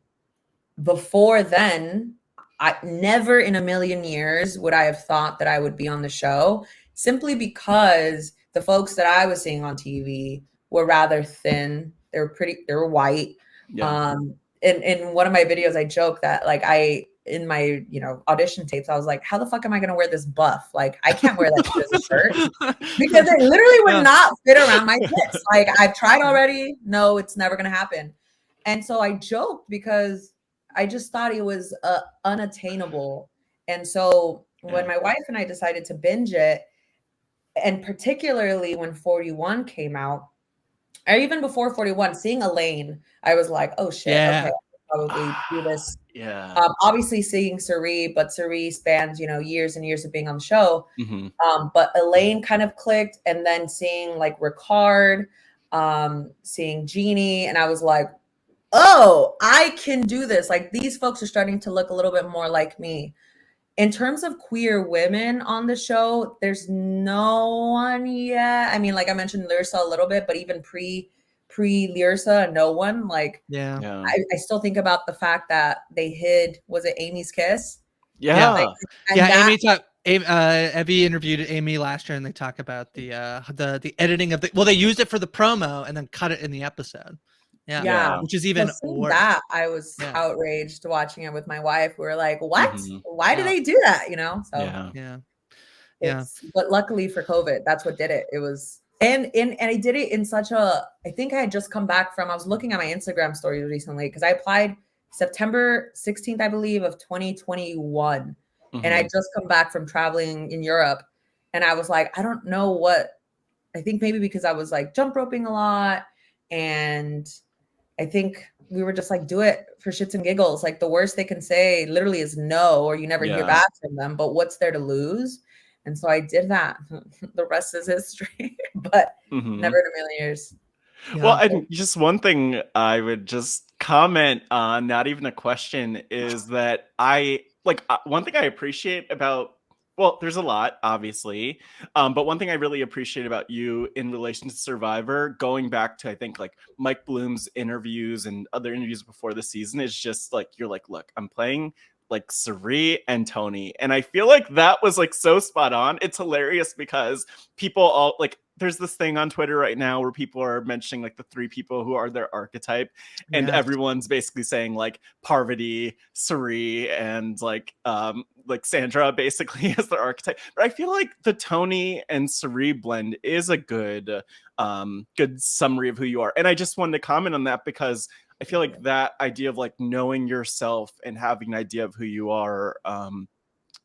before then, I never in a million years would I have thought that I would be on the show, simply because the folks that I was seeing on TV were rather thin. They were white. In one of my videos, I joke that like in my, you know, audition tapes, I was like, how the fuck am I going to wear this buff? Like, I can't wear that shit as a shirt, because it literally would not fit around my hips. Like, I've tried already. No, it's never going to happen. And so I joked because I just thought it was unattainable. And so when my wife and I decided to binge it, and particularly when 41 came out, or even before 41, seeing Elaine, I was like, oh shit, okay, I'll probably do this. Obviously seeing Survivor, but Survivor spans, you know, years and years of being on the show. But Elaine kind of clicked, and then seeing like Ricard, seeing Jeannie, and I was like, oh, I can do this. Like, these folks are starting to look a little bit more like me. In terms of queer women on the show, there's no one yet. I mean, like I mentioned Larissa a little bit, but even pre pre-Lyrsa, no one. Like, yeah. I still think about the fact that they hid, was it Amy's kiss? Yeah. Like, Amy talked. Evvie interviewed Amy last year, and they talk about the editing of the. Well, they used it for the promo and then cut it in the episode. Yeah. Which is even worse. That I was outraged watching it with my wife. We were like, "What? Why do they do that?" You know? So yeah. But luckily for COVID, that's what did it. It was and I did it in such a. I think I had just come back from. I was looking at my Instagram stories recently because I applied September 16th, I believe, of 2021. And I just come back from traveling in Europe. And I was like, I don't know what, I think maybe because I was like jump roping a lot. And I think we were just like, do it for shits and giggles. Like the worst they can say literally is no, or you never hear back from them. But what's there to lose? And so I did that. The rest is history, but never in a million years. Yeah. Well, and just one thing I would just comment on, not even a question, is that one thing I appreciate about, well, there's a lot, obviously, but one thing I really appreciate about you in relation to Survivor, going back to, I think, like Mike Bloom's interviews and other interviews before the season, is just like, you're like, look, I'm playing like Sari and Tony. And I feel like that was like so spot on. It's hilarious because people all like, there's this thing on Twitter right now where people are mentioning like the 3 people who are their archetype, and everyone's basically saying like Parvati, Sari, and like Sandra basically as their archetype. But I feel like the Tony and Sari blend is a good summary of who you are. And I just wanted to comment on that because I feel like that idea of like knowing yourself and having an idea of who you are,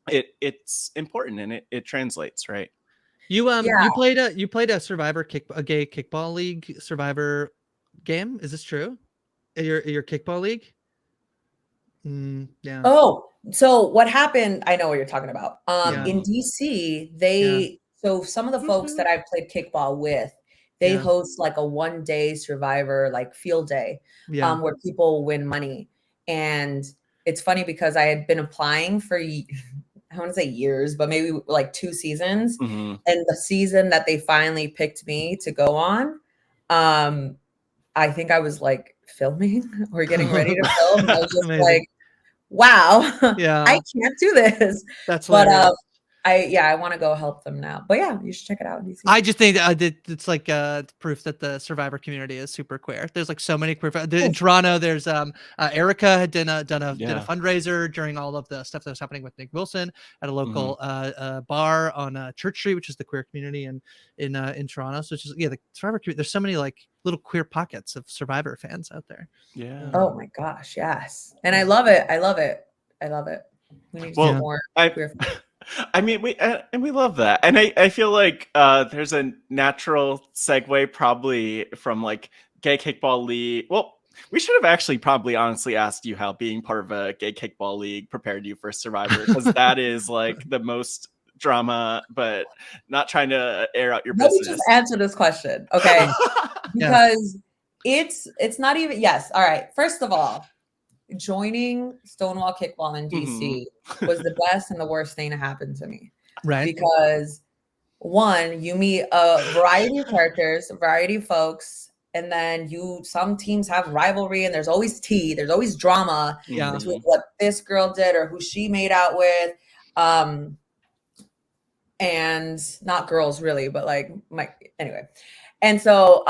it's important, and it translates, right? You played a Survivor a gay kickball league Survivor game. Is this true? Your kickball league? Yeah. Oh, so what happened? I know what you're talking about. In DC, so some of the folks that I played kickball with, they host like a 1-day Survivor, like field day, where people win money. And it's funny because I had been applying for, I want to say years, but maybe like 2 seasons. And the season that they finally picked me to go on, I think I was like filming or getting ready to film. And I was just like, wow, I can't do this. That's hilarious. But I want to go help them now. But yeah, you should check it out. DC. I just think it's like proof that the Survivor community is super queer. There's like so many queer. In Toronto, there's Erica had did a fundraiser during all of the stuff that was happening with Nick Wilson at a local bar on Church Street, which is the queer community in Toronto. So it's just the Survivor community. There's so many like little queer pockets of Survivor fans out there. Yeah. Oh my gosh, yes, and I love it. We need to do more queer fans. I mean, we love that, and I feel like there's a natural segue probably from like gay kickball league. Well, we should have actually probably honestly asked you how being part of a gay kickball league prepared you for Survivor, because that is like the most drama, but not trying to air out your business. Let me just answer this question, okay? Because it's not even all right. First of all, joining Stonewall Kickball in DC was the best and the worst thing to happen to me. Right. Because one, you meet a variety of characters, a variety of folks, and then some teams have rivalry, and there's always tea, there's always drama between what this girl did or who she made out with. And not girls really, but like anyway. And so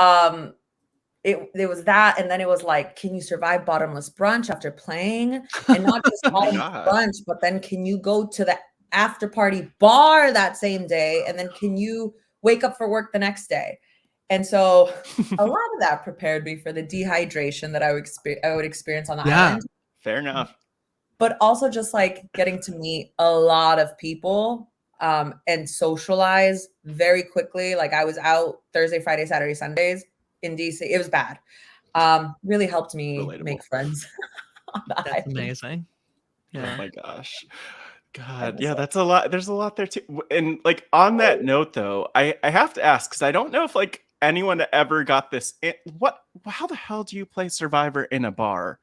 it was that, and then it was like, can you survive bottomless brunch after playing? And not just bottomless brunch, but then can you go to the after party bar that same day? And then can you wake up for work the next day? And so a lot of that prepared me for the dehydration that I would experience on the island. Fair enough. But also just like getting to meet a lot of people and socialize very quickly. Like I was out Thursday, Friday, Saturday, Sundays in DC. It was bad. Really helped me make friends. That's amazing. Yeah. Oh my gosh. God. Yeah, that's a lot. There's a lot there too. And like on that note though, I have to ask, because I don't know if like anyone ever got this. How the hell do you play Survivor in a bar?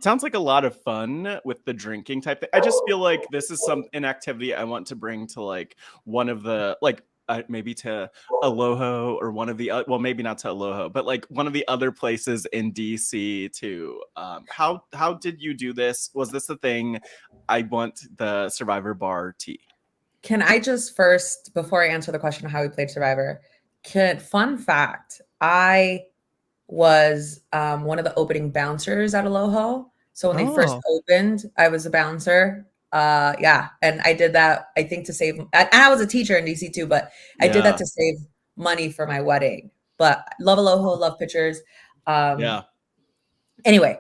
Sounds like a lot of fun with the drinking type thing. I just feel like this is an activity I want to bring to like one of the like maybe to Aloha or one of the well, maybe not to Aloha, but like one of the other places in DC too. How did you do this? Was this the thing? I want the Survivor bar tea. Can I just first, before I answer the question of how we played Survivor, fun fact, I was one of the opening bouncers at Aloha. So when they first opened, I was a bouncer. Yeah, and I did that, I think, to save, and I was a teacher in DC too, but I did that to save money for my wedding. But love Aloha, love pictures. Anyway,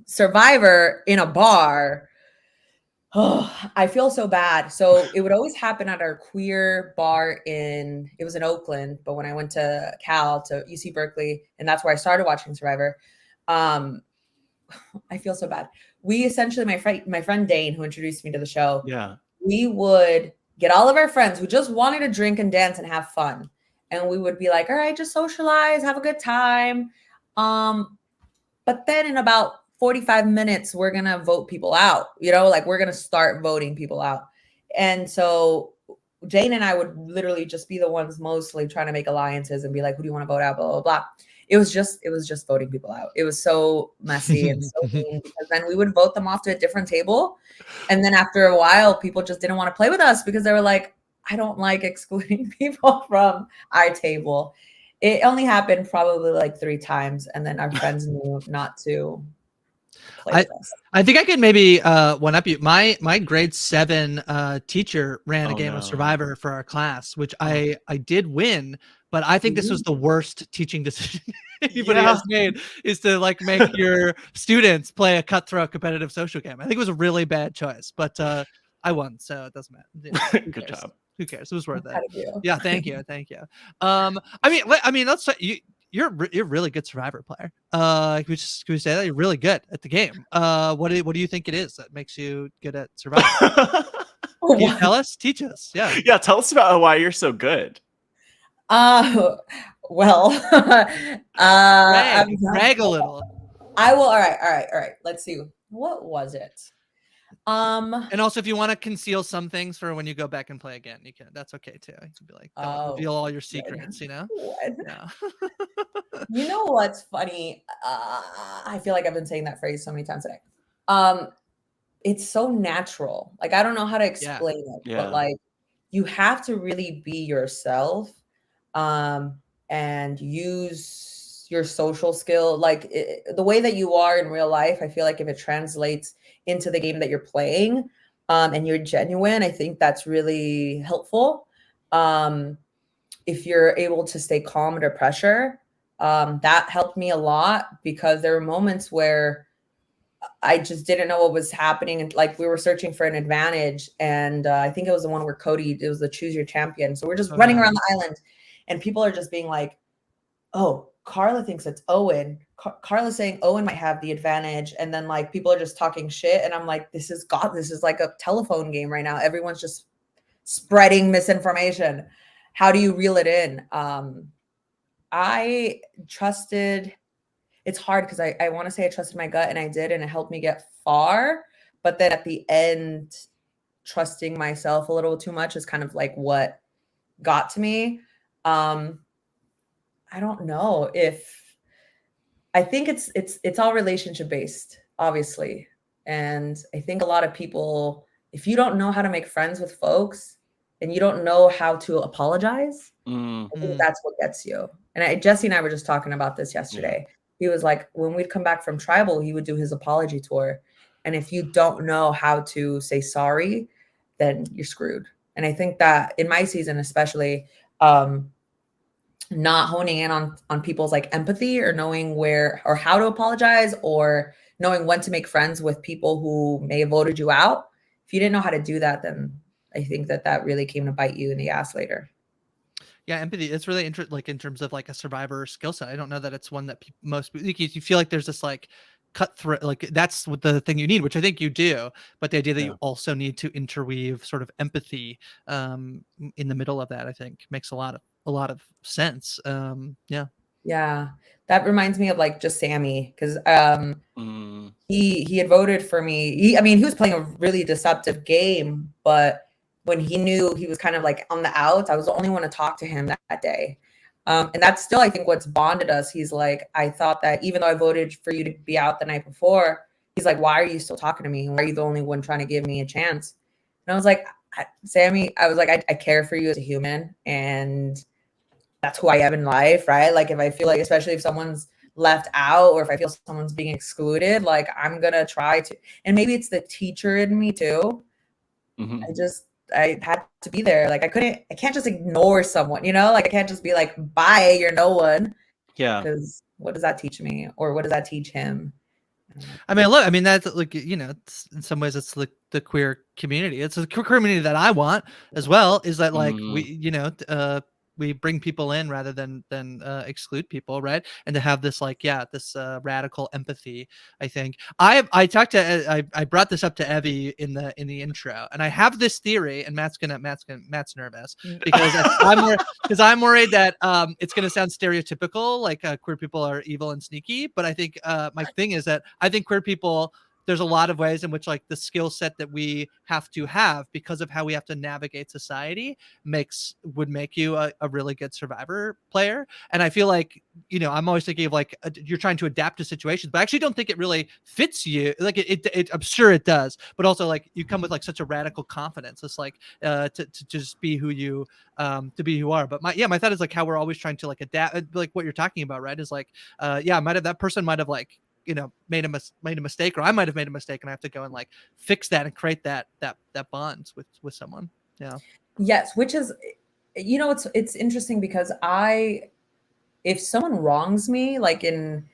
Survivor in a bar. Oh, I feel so bad. So it would always happen at our queer bar it was in Oakland, but when I went to Cal, to UC Berkeley, and that's where I started watching Survivor, I feel so bad. We essentially, my friend Dane, who introduced me to the show, we would get all of our friends who just wanted to drink and dance and have fun. And we would be like, all right, just socialize, have a good time. But then in about 45 minutes, we're going to vote people out, like we're going to start voting people out. And so Jane and I would literally just be the ones mostly trying to make alliances and be like, who do you want to vote out? Blah, blah, blah. It was just voting people out. It was so messy and so mean, because then we would vote them off to a different table. And then after a while, people just didn't want to play with us because they were like, I don't like excluding people from our table. It only happened probably like 3 times. And then our friends knew not to play with us. I think I could maybe one up you. My grade 7 teacher ran a game of Survivor for our class, which I did win. But I think this was the worst teaching decision anybody has made, is to like make your students play a cutthroat competitive social game. I think it was a really bad choice, but I won, so it doesn't matter. Good job. Who cares? It was worth it. Yeah, thank you. I mean, let's say you're a really good Survivor player. Can we say that you're really good at the game? What do you think it is that makes you good at Survivor? Can you tell us? Teach us. Yeah. Tell us about why you're so good. Well, brag a little. I will. All right. Let's see. What was it? And also, if you want to conceal some things for when you go back and play again, you can. That's okay too. You can be like, don't reveal all your secrets. Yeah. You know what's funny? I feel like I've been saying that phrase so many times today. It's so natural. Like, I don't know how to explain it, but like, you have to really be yourself. And use your social skill, like the way that you are in real life. I feel like if it translates into the game that you're playing, and you're genuine, I think that's really helpful. If you're able to stay calm under pressure, that helped me a lot, because there were moments where I just didn't know what was happening. And like, we were searching for an advantage, and I think it was the one where Cody, it was the choose your champion. So we're just running around the island. And people are just being like, oh, Karla thinks it's Owen. Karla's saying Owen might have the advantage. And then like, people are just talking shit. And I'm like, this is like a telephone game right now. Everyone's just spreading misinformation. How do you reel it in? I trusted, it's hard because I want to say I trusted my gut, and I did, and it helped me get far. But then at the end, trusting myself a little too much is kind of like what got to me. I don't know I think it's all relationship based, obviously. And I think a lot of people, if you don't know how to make friends with folks and you don't know how to apologize, I think that's what gets you. And Jesse and I were just talking about this yesterday. He was like, when we'd come back from tribal, he would do his apology tour. And if you don't know how to say sorry, then you're screwed. And I think that in my season, especially, not honing in on people's like empathy, or knowing where or how to apologize, or knowing when to make friends with people who may have voted you out. If you didn't know how to do that, then I think that really came to bite you in the ass later. Yeah, empathy. It's really interesting, like in terms of like a Survivor skill set. I don't know that it's one that most you feel like there's this like cutthroat, like that's what the thing you need, which I think you do. But the idea that you also need to interweave sort of empathy in the middle of that, I think makes a lot of sense. Yeah, that reminds me of like just Sammy, because he had voted for me. He was playing a really deceptive game, but when he knew he was kind of like on the outs, I was the only one to talk to him that day. And that's still, I think, what's bonded us. He's like, I thought that even though I voted for you to be out the night before, he's like, why are you still talking to me? Why are you the only one trying to give me a chance? And I was like, Sammy, I was like, I care for you as a human, and that's who I am in life, right? Like, if I feel like, especially if someone's left out or if I feel someone's being excluded, like, I'm gonna try to, and maybe it's the teacher in me too. Mm-hmm. I had to be there. Like, I can't just ignore someone, you know? Like, I can't just be like, bye, you're no one. Yeah. Because what does that teach me? Or what does that teach him? I mean, look, I mean, that's like, you know, in some ways it's like the queer community. It's a queer community that I want as well, is that like we, you know, we bring people in rather than exclude people, right? And to have this like, yeah, this radical empathy. I think I talked to I brought this up to Evvie in the intro, and I have this theory, and Matt's nervous because I'm worried that it's gonna sound stereotypical, like queer people are evil and sneaky. But I think my thing is that I think queer people, there's a lot of ways in which like the skill set that we have to have because of how we have to navigate society would make you a really good Survivor player. And I feel like, you know, I'm always thinking of like you're trying to adapt to situations, but I actually don't think it really fits you. Like it I'm sure it does, but also like you come with like such a radical confidence. It's like to just be who you are. But my thought is like how we're always trying to like adapt, like what you're talking about, right? Is like that person might have like, you know, made a mistake, or I might have made a mistake, and I have to go and like fix that and create that bond with someone. Yeah. Yes, which is, you know, it's interesting because if someone wrongs me, like and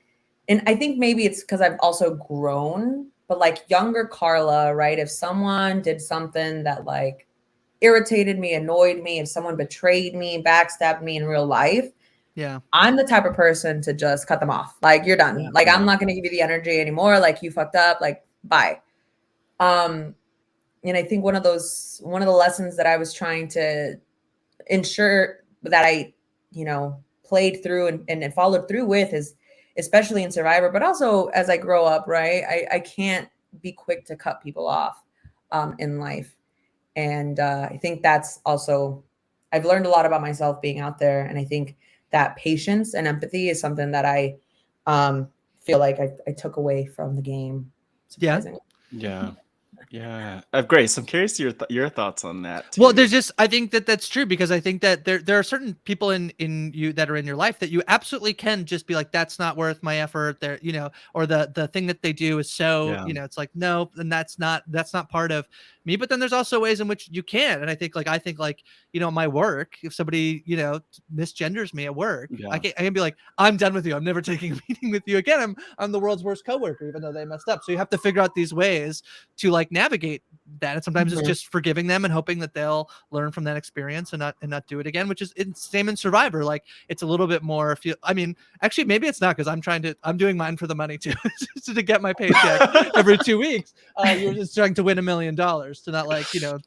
I think maybe it's because I've also grown, but like younger Karla, right? If someone did something that like irritated me, annoyed me, if someone betrayed me, backstabbed me in real life, yeah, I'm the type of person to just cut them off. Like, you're done. Like, I'm not going to give you the energy anymore. Like, you fucked up. Like, bye. And I think one of the lessons that I was trying to ensure that I, you know, played through and followed through with is, especially in Survivor, but also as I grow up, right? I can't be quick to cut people off in life. And I think that's also, I've learned a lot about myself being out there. And I think that patience and empathy is something that I feel like I took away from the game. Yeah. Grace, I'm curious your thoughts on that too. Well, I think that's true, because I think that there are certain people in you that are in your life that you absolutely can just be like, that's not worth my effort there, you know, or the thing that they do is so, you know, it's like, no, and that's not part of me. But then there's also ways in which you can. And I think like, you know, my work, if somebody, you know, misgenders me at work, I can be like, I'm done with you. I'm never taking a meeting with you again. I'm the world's worst coworker, even though they messed up. So you have to figure out these ways to like navigate that. And sometimes it's just forgiving them and hoping that they'll learn from that experience and not do it again, which is same in Survivor. Like, it's a little bit more I mean, actually, maybe it's not, because I'm doing mine for the money too, to get my paycheck every 2 weeks. You're just trying to win $1 million, to not like, you know,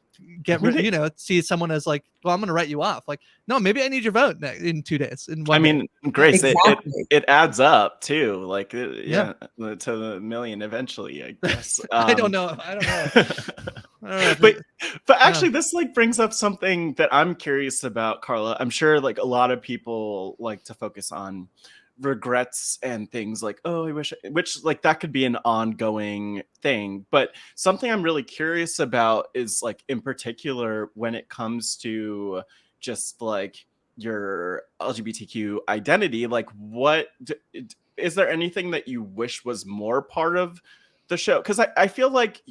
get rid, you know, see someone as like, well, I'm going to write you off. Like, no, maybe I need your vote in 2 days. I mean, Grace, it adds up too. Like, to the million eventually, I guess. I don't know. But actually, this like brings up something that I'm curious about, Karla. I'm sure like a lot of people like to focus on regrets and things like, oh, I wish, which like that could be an ongoing thing. But something I'm really curious about is like, in particular, when it comes to just like your LGBTQ identity, like what is there anything that you wish was more part of the show? Because I feel like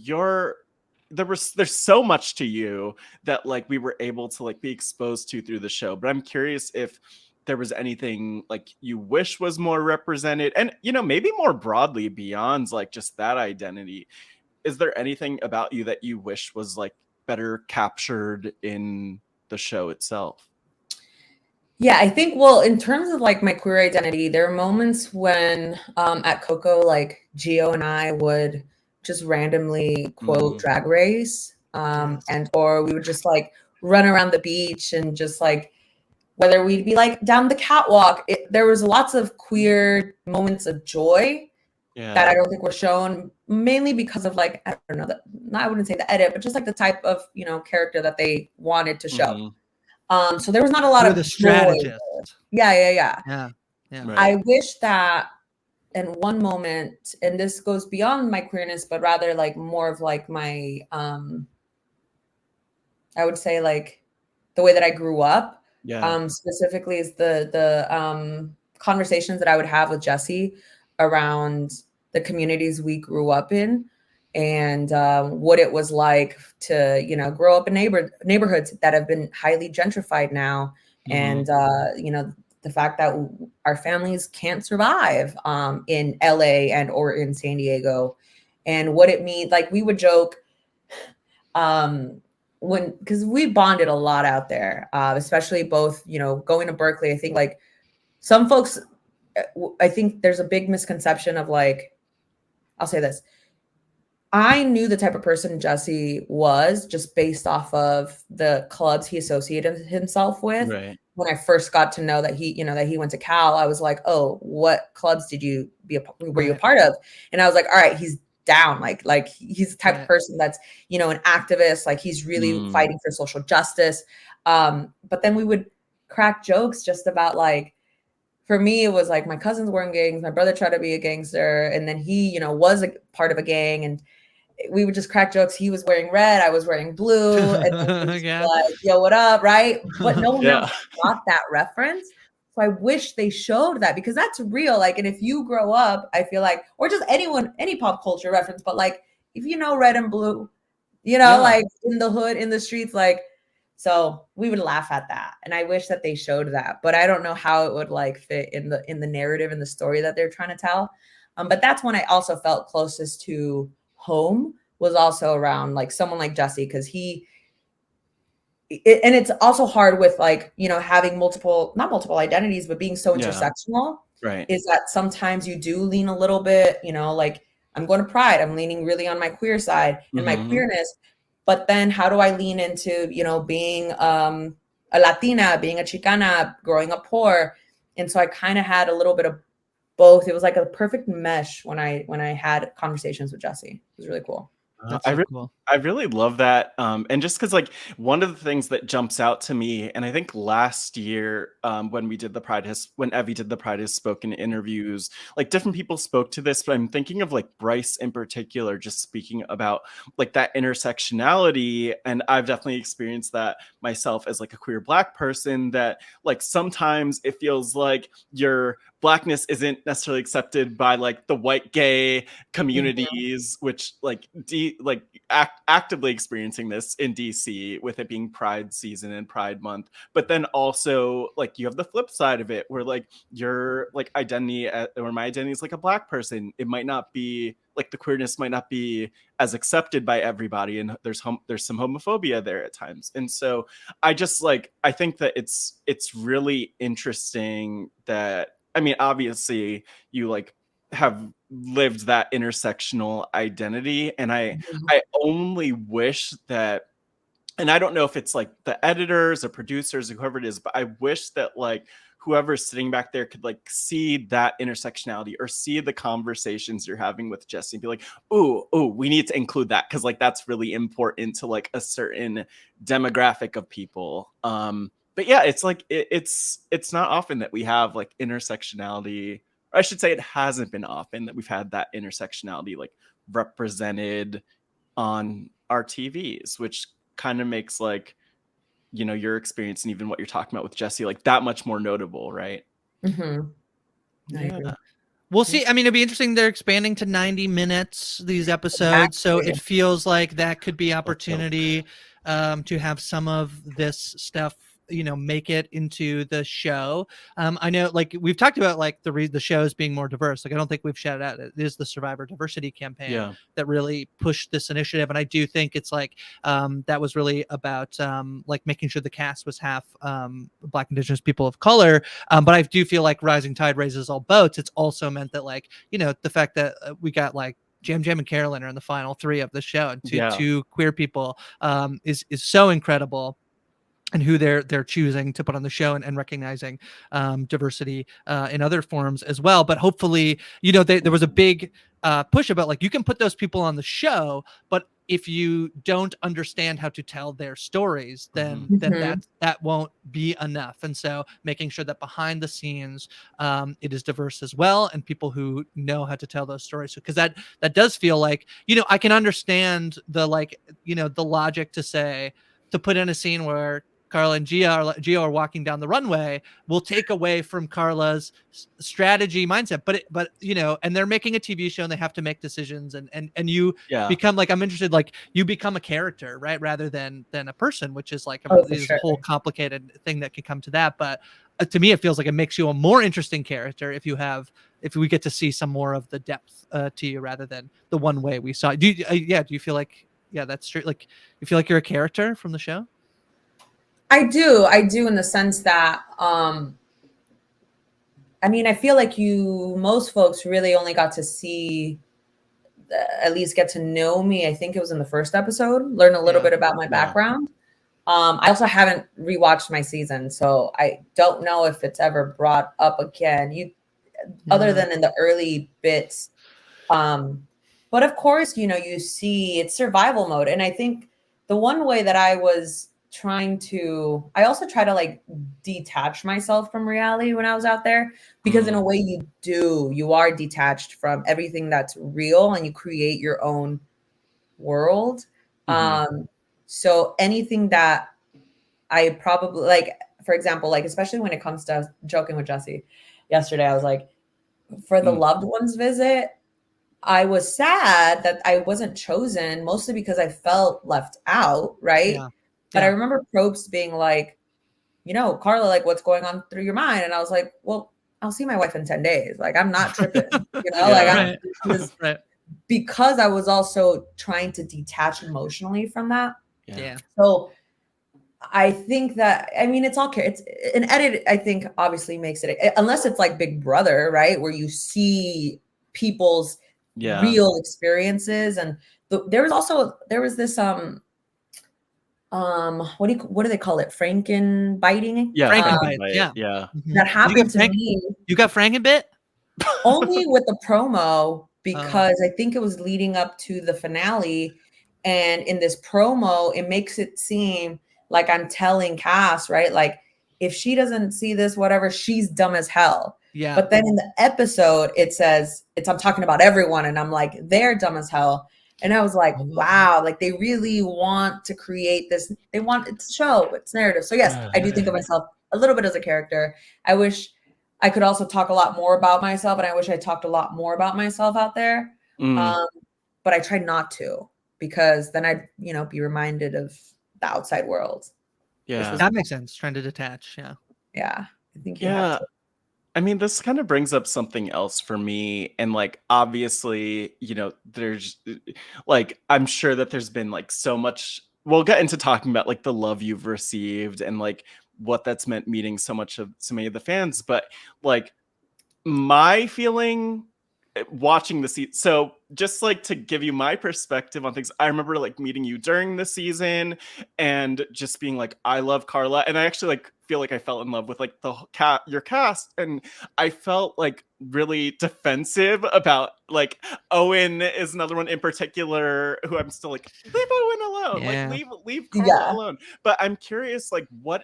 there's so much to you that like we were able to like be exposed to through the show. But I'm curious if there was anything like you wish was more represented, and, you know, maybe more broadly beyond like just that identity. Is there anything about you that you wish was like better captured in the show itself? Yeah, I think, well, in terms of like my queer identity, there are moments when at Coco, like Gio and I would just randomly quote Drag Race, and or we would just like run around the beach and just like, whether we'd be like down the catwalk, there was lots of queer moments of joy that I don't think were shown, mainly because of like, I don't know, I wouldn't say the edit, but just like the type of, you know, character that they wanted to show. So there was not a lot of the strategist. Yeah. Right. I wish that in one moment, and this goes beyond my queerness, but rather like more of like my, I would say like the way that I grew up, specifically is the conversations that I would have with Jesse around the communities we grew up in, and what it was like to, you know, grow up in neighborhoods that have been highly gentrified now. And, you know, the fact that our families can't survive in LA and or in San Diego, and what it means. Like we would joke, because we bonded a lot out there, especially both, you know, going to Berkeley. I think like some folks, I think there's a big misconception of like, I'll say this. I knew the type of person Jesse was just based off of the clubs he associated himself with. Right. When I first got to know that he, you know, that he went to Cal, I was like, oh, what clubs did you were you a part of? And I was like, all right, he's down. Like he's the type of person that's, you know, an activist. Like he's really fighting for social justice. But then we would crack jokes just about like, for me, it was like my cousins were in gangs. My brother tried to be a gangster. And then he, you know, was a part of a gang. And we would just crack jokes. He was wearing red. I was wearing blue. And like, yo, what up? Right. But no one else got that reference. So I wish they showed that, because that's real. Like, and if you grow up, I feel like, or just anyone, any pop culture reference, but like, if you know red and blue, you know, like in the hood, in the streets, like, so we would laugh at that. And I wish that they showed that, but I don't know how it would like fit in the narrative and the story that they're trying to tell. But that's when I also felt closest to home, was also around like someone like Jesse, because and it's also hard with like, you know, having not multiple identities, but being so intersectional, is that sometimes you do lean a little bit, you know, like I'm going to Pride, I'm leaning really on my queer side and my queerness, but then how do I lean into, you know, being a Latina, being a Chicana, growing up poor? And so I kind of had a little bit of both. It was like a perfect mesh when I had conversations with Jesse. It was really cool. Cool. I really love that. And just because like one of the things that jumps out to me, and I think last year when Evvie did the Pride has spoken interviews, like different people spoke to this, but I'm thinking of like Bryce in particular, just speaking about like that intersectionality. And I've definitely experienced that myself as like a queer Black person, that like sometimes it feels like your Blackness isn't necessarily accepted by like the white gay communities, which like actively experiencing this in DC with it being Pride season and Pride month. But then also like you have the flip side of it, where like your like identity or my identity is like a Black person. It might not be like the queerness might not be as accepted by everybody, and there's some homophobia there at times. And so I think that it's really interesting that, I mean, obviously you like have lived that intersectional identity, and I only wish that, and I don't know if it's like the editors or producers or whoever it is, but I wish that like whoever's sitting back there could like see that intersectionality or see the conversations you're having with Jesse and be like, oh, we need to include that, because like that's really important to like a certain demographic of people. But yeah, it's like it's not often that we have like intersectionality. Or I should say it hasn't been often that we've had that intersectionality like represented on our TVs, which kind of makes like, you know, your experience and even what you're talking about with Jesse like that much more notable, right? Yeah. We'll see. I mean, it'd be interesting. They're expanding to 90 minutes, these episodes. So it feels like that could be opportunity to have some of this stuff, you know, make it into the show. I know, like we've talked about, like the shows being more diverse. Like I don't think we've shouted out it is the Survivor diversity campaign that really pushed this initiative, and I do think it's like that was really about like making sure the cast was half Black, Indigenous, people of color. But I do feel like Rising Tide raises all boats. It's also meant that, like, you know, the fact that we got like Jam and Carolyn are in the final 3 of the show, and two queer people is so incredible. and who they're choosing to put on the show, and recognizing diversity in other forms as well. But hopefully, there was a big push about like, you can put those people on the show, but if you don't understand how to tell their stories, then that won't be enough. And so making sure that behind the scenes it is diverse as well, and people who know how to tell those stories, because that does feel like, I can understand the the logic to put in a scene where Karla and Gio are walking down the runway will take away from Karla's strategy mindset. But and they're making a TV show and they have to make decisions, and you become like, I'm interested, like you become a character, right? Rather than a person, which is like a whole complicated thing that can come to that. But to me, it feels like it makes you a more interesting character if we get to see some more of the depth to you, rather than the one way we saw. Do you feel like, that's true? Like, you feel like you're a character from the show? I do in the sense that, I feel like most folks really only got to see, at least get to know me. I think it was in the first episode, learn a little bit about my background. I also haven't rewatched my season, so I don't know if it's ever brought up again, other than in the early bits. But of course, you see it's survival mode. And I think the one way that I was I also try to like detach myself from reality when I was out there, because in a way you are detached from everything that's real, and you create your own world. So anything that I probably like, for example, like, especially when it comes to joking with Jesse yesterday, I was like, for the loved ones visit, I was sad that I wasn't chosen, mostly because I felt left out. Right. Yeah. But I remember Probst being like, Karla, like, what's going on through your mind? And I was like, well, I'll see my wife in 10 days. Like, I'm not tripping, because I was also trying to detach emotionally from that. Yeah. So I think that, it's all, it's an edit, I think obviously makes it, unless it's like Big Brother, right? Where you see people's real experiences. And there was this, what do they call it? Franken biting? Yeah. Frankenbite. Yeah. That happened to me. You got Frankenbit? Only with the promo, because I think it was leading up to the finale. And in this promo, it makes it seem like I'm telling Cass, right? Like, if she doesn't see this, whatever, she's dumb as hell. Yeah. But then in the episode, it says, I'm talking about everyone. And I'm like, they're dumb as hell. And I was like, wow, like they really want to create this. They want it to show it's narrative. So yes, I do think of myself a little bit as a character. I wish I could also talk a lot more about myself. And I wish I talked a lot more about myself out there. But I try not to, because then I'd, be reminded of the outside world. Yeah. That makes sense. Trying to detach. Yeah. Yeah. I think you have to. This kind of brings up something else for me. And like, obviously, there's like, I'm sure that there's been like so much, we'll get into talking about like the love you've received and like what that's meant meeting so many of the fans. But like, my feeling watching the season, so just like to give you my perspective on things, I remember like meeting you during the season and just being like, I love Karla. And I actually like feel like I fell in love with like your cast, and I felt like really defensive about like Owen is another one in particular who I'm still like, leave Owen alone. Like leave Karla alone. But I'm curious, like, what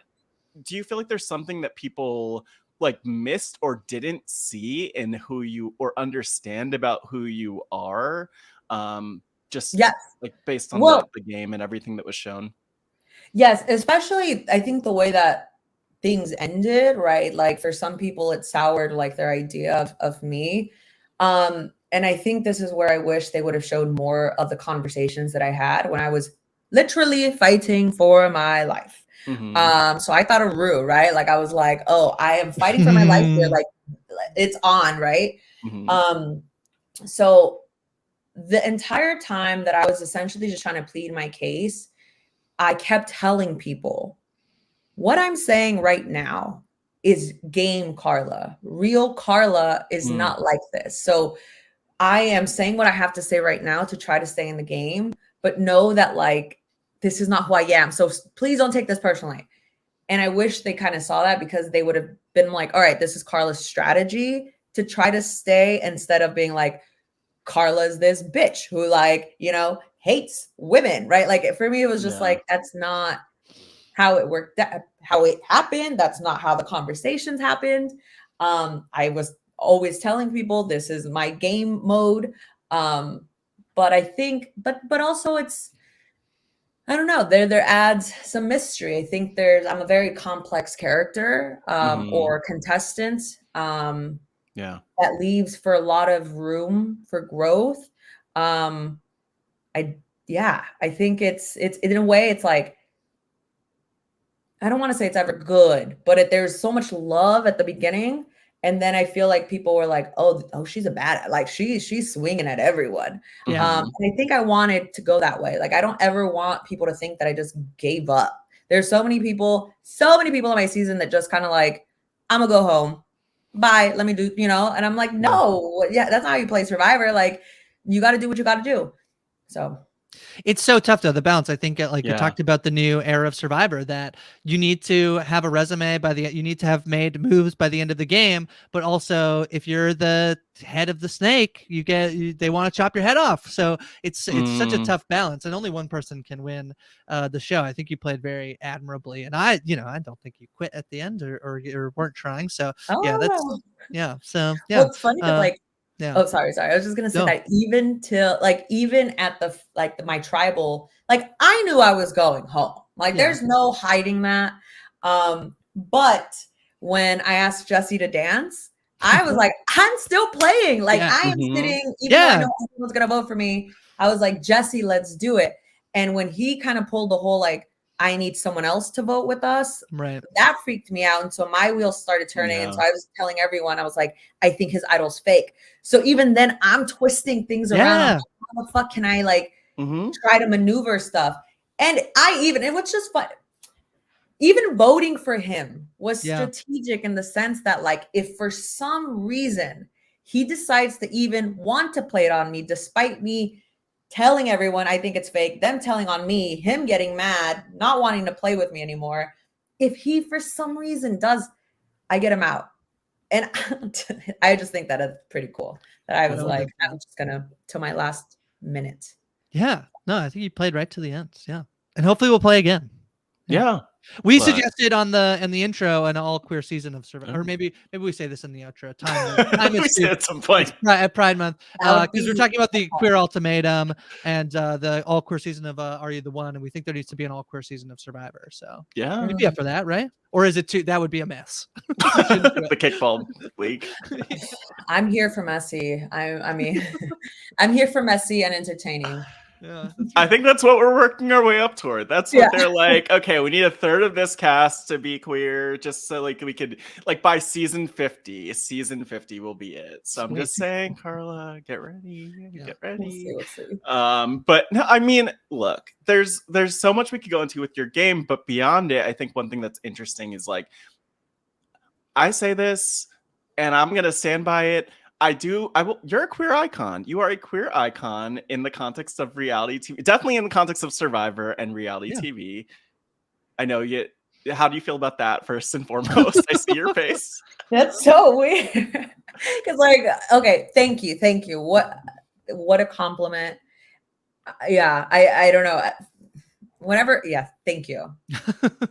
do you feel like there's something that people like missed or didn't see in who you, or understand about who you are, just like based on the game and everything that was shown? Yes, especially I think the way that things ended, right? Like for some people it soured like their idea of me. And I think this is where I wish they would have showed more of the conversations that I had when I was literally fighting for my life. So I thought of Rue, right? Like I was like, oh, I am fighting for my life here. Like it's on, right? So the entire time that I was essentially just trying to plead my case, I kept telling people, what I'm saying right now is game Karla. Real Karla is not like this. So I am saying what I have to say right now to try to stay in the game, but know that like, this is not who I am. So please don't take this personally. And I wish they kind of saw that, because they would have been like, all right, this is Karla's strategy to try to stay, instead of being like, Karla's this bitch who, like, you know, hates women, right? Like, for me, it was just like, that's not how it worked, how it happened. That's not how the conversations happened. I was always telling people, this is my game mode. But I think, but also it's, I don't know, there adds some mystery. I think I'm a very complex character, or contestant, that leaves for a lot of room for growth. I think it's in a way, it's like, I don't want to say it's ever good, but there's so much love at the beginning. And then I feel like people were like, oh, she's a bad, like she's swinging at everyone. Yeah. And I think I wanted to go that way. Like, I don't ever want people to think that I just gave up. There's so many people in my season that just kind of like, I'm gonna go home. Bye. Let me do, you know, and I'm like, no, that's not how you play Survivor. Like, you got to do what you got to do. So it's so tough though, the balance. I think like you talked about the new era of Survivor, that you need to have a resume you need to have made moves by the end of the game, but also if you're the head of the snake, they want to chop your head off. So it's such a tough balance, and only one person can win the show. I think you played very admirably, and I don't think you quit at the end or weren't trying. So So yeah. Well, it's funny that like, yeah. Oh, sorry. I was just gonna say that even at my tribal, like, I knew I was going home. Like, there's no hiding that. But when I asked Jesse to dance, I was like, I'm still playing. Like, I am sitting, even though I know everyone's gonna vote for me. I was like, Jesse, let's do it. And when he kind of pulled the whole like, I need someone else to vote with us. Right. That freaked me out. And so my wheels started turning. And so I was telling everyone, I was like, I think his idol's fake. So even then I'm twisting things around. Like, how the fuck can I like try to maneuver stuff? And it was just fun. Even voting for him was strategic in the sense that, like, if for some reason he decides to even want to play it on me, despite me telling everyone I think it's fake, them telling on me, him getting mad, not wanting to play with me anymore. If he for some reason does, I get him out. And I just think that it's pretty cool that I was like, I'm just gonna to my last minute. Yeah. No, I think you played right to the end. Yeah. And hopefully we'll play again. Yeah. We suggested in the intro an all queer season of Survivor, or maybe we say this in the outro. Time we say at some point at Pride Month, because we're talking about the queer ultimatum and the all queer season of Are You the One, and we think there needs to be an all queer season of Survivor. So you'd be up for that, right? Or is it too? That would be a mess. The kickball league. I'm here for messy. I mean, I'm here for messy and entertaining. Yeah, I think that's what we're working our way up toward. That's what they're like, okay, we need a third of this cast to be queer, just so like we could, like, by season 50 will be it. So I'm just saying, Karla, get ready. Get ready. We'll see. But no, I mean, look, there's so much we could go into with your game, but beyond it, I think one thing that's interesting is, like, I say this and I'm gonna stand by it. You're a queer icon. You are a queer icon in the context of reality TV. Definitely in the context of Survivor and reality TV. I know you. How do you feel about that, first and foremost? I see your face. That's so weird. Because, like, okay, thank you. What a compliment. Yeah, I don't know. Whenever, thank you.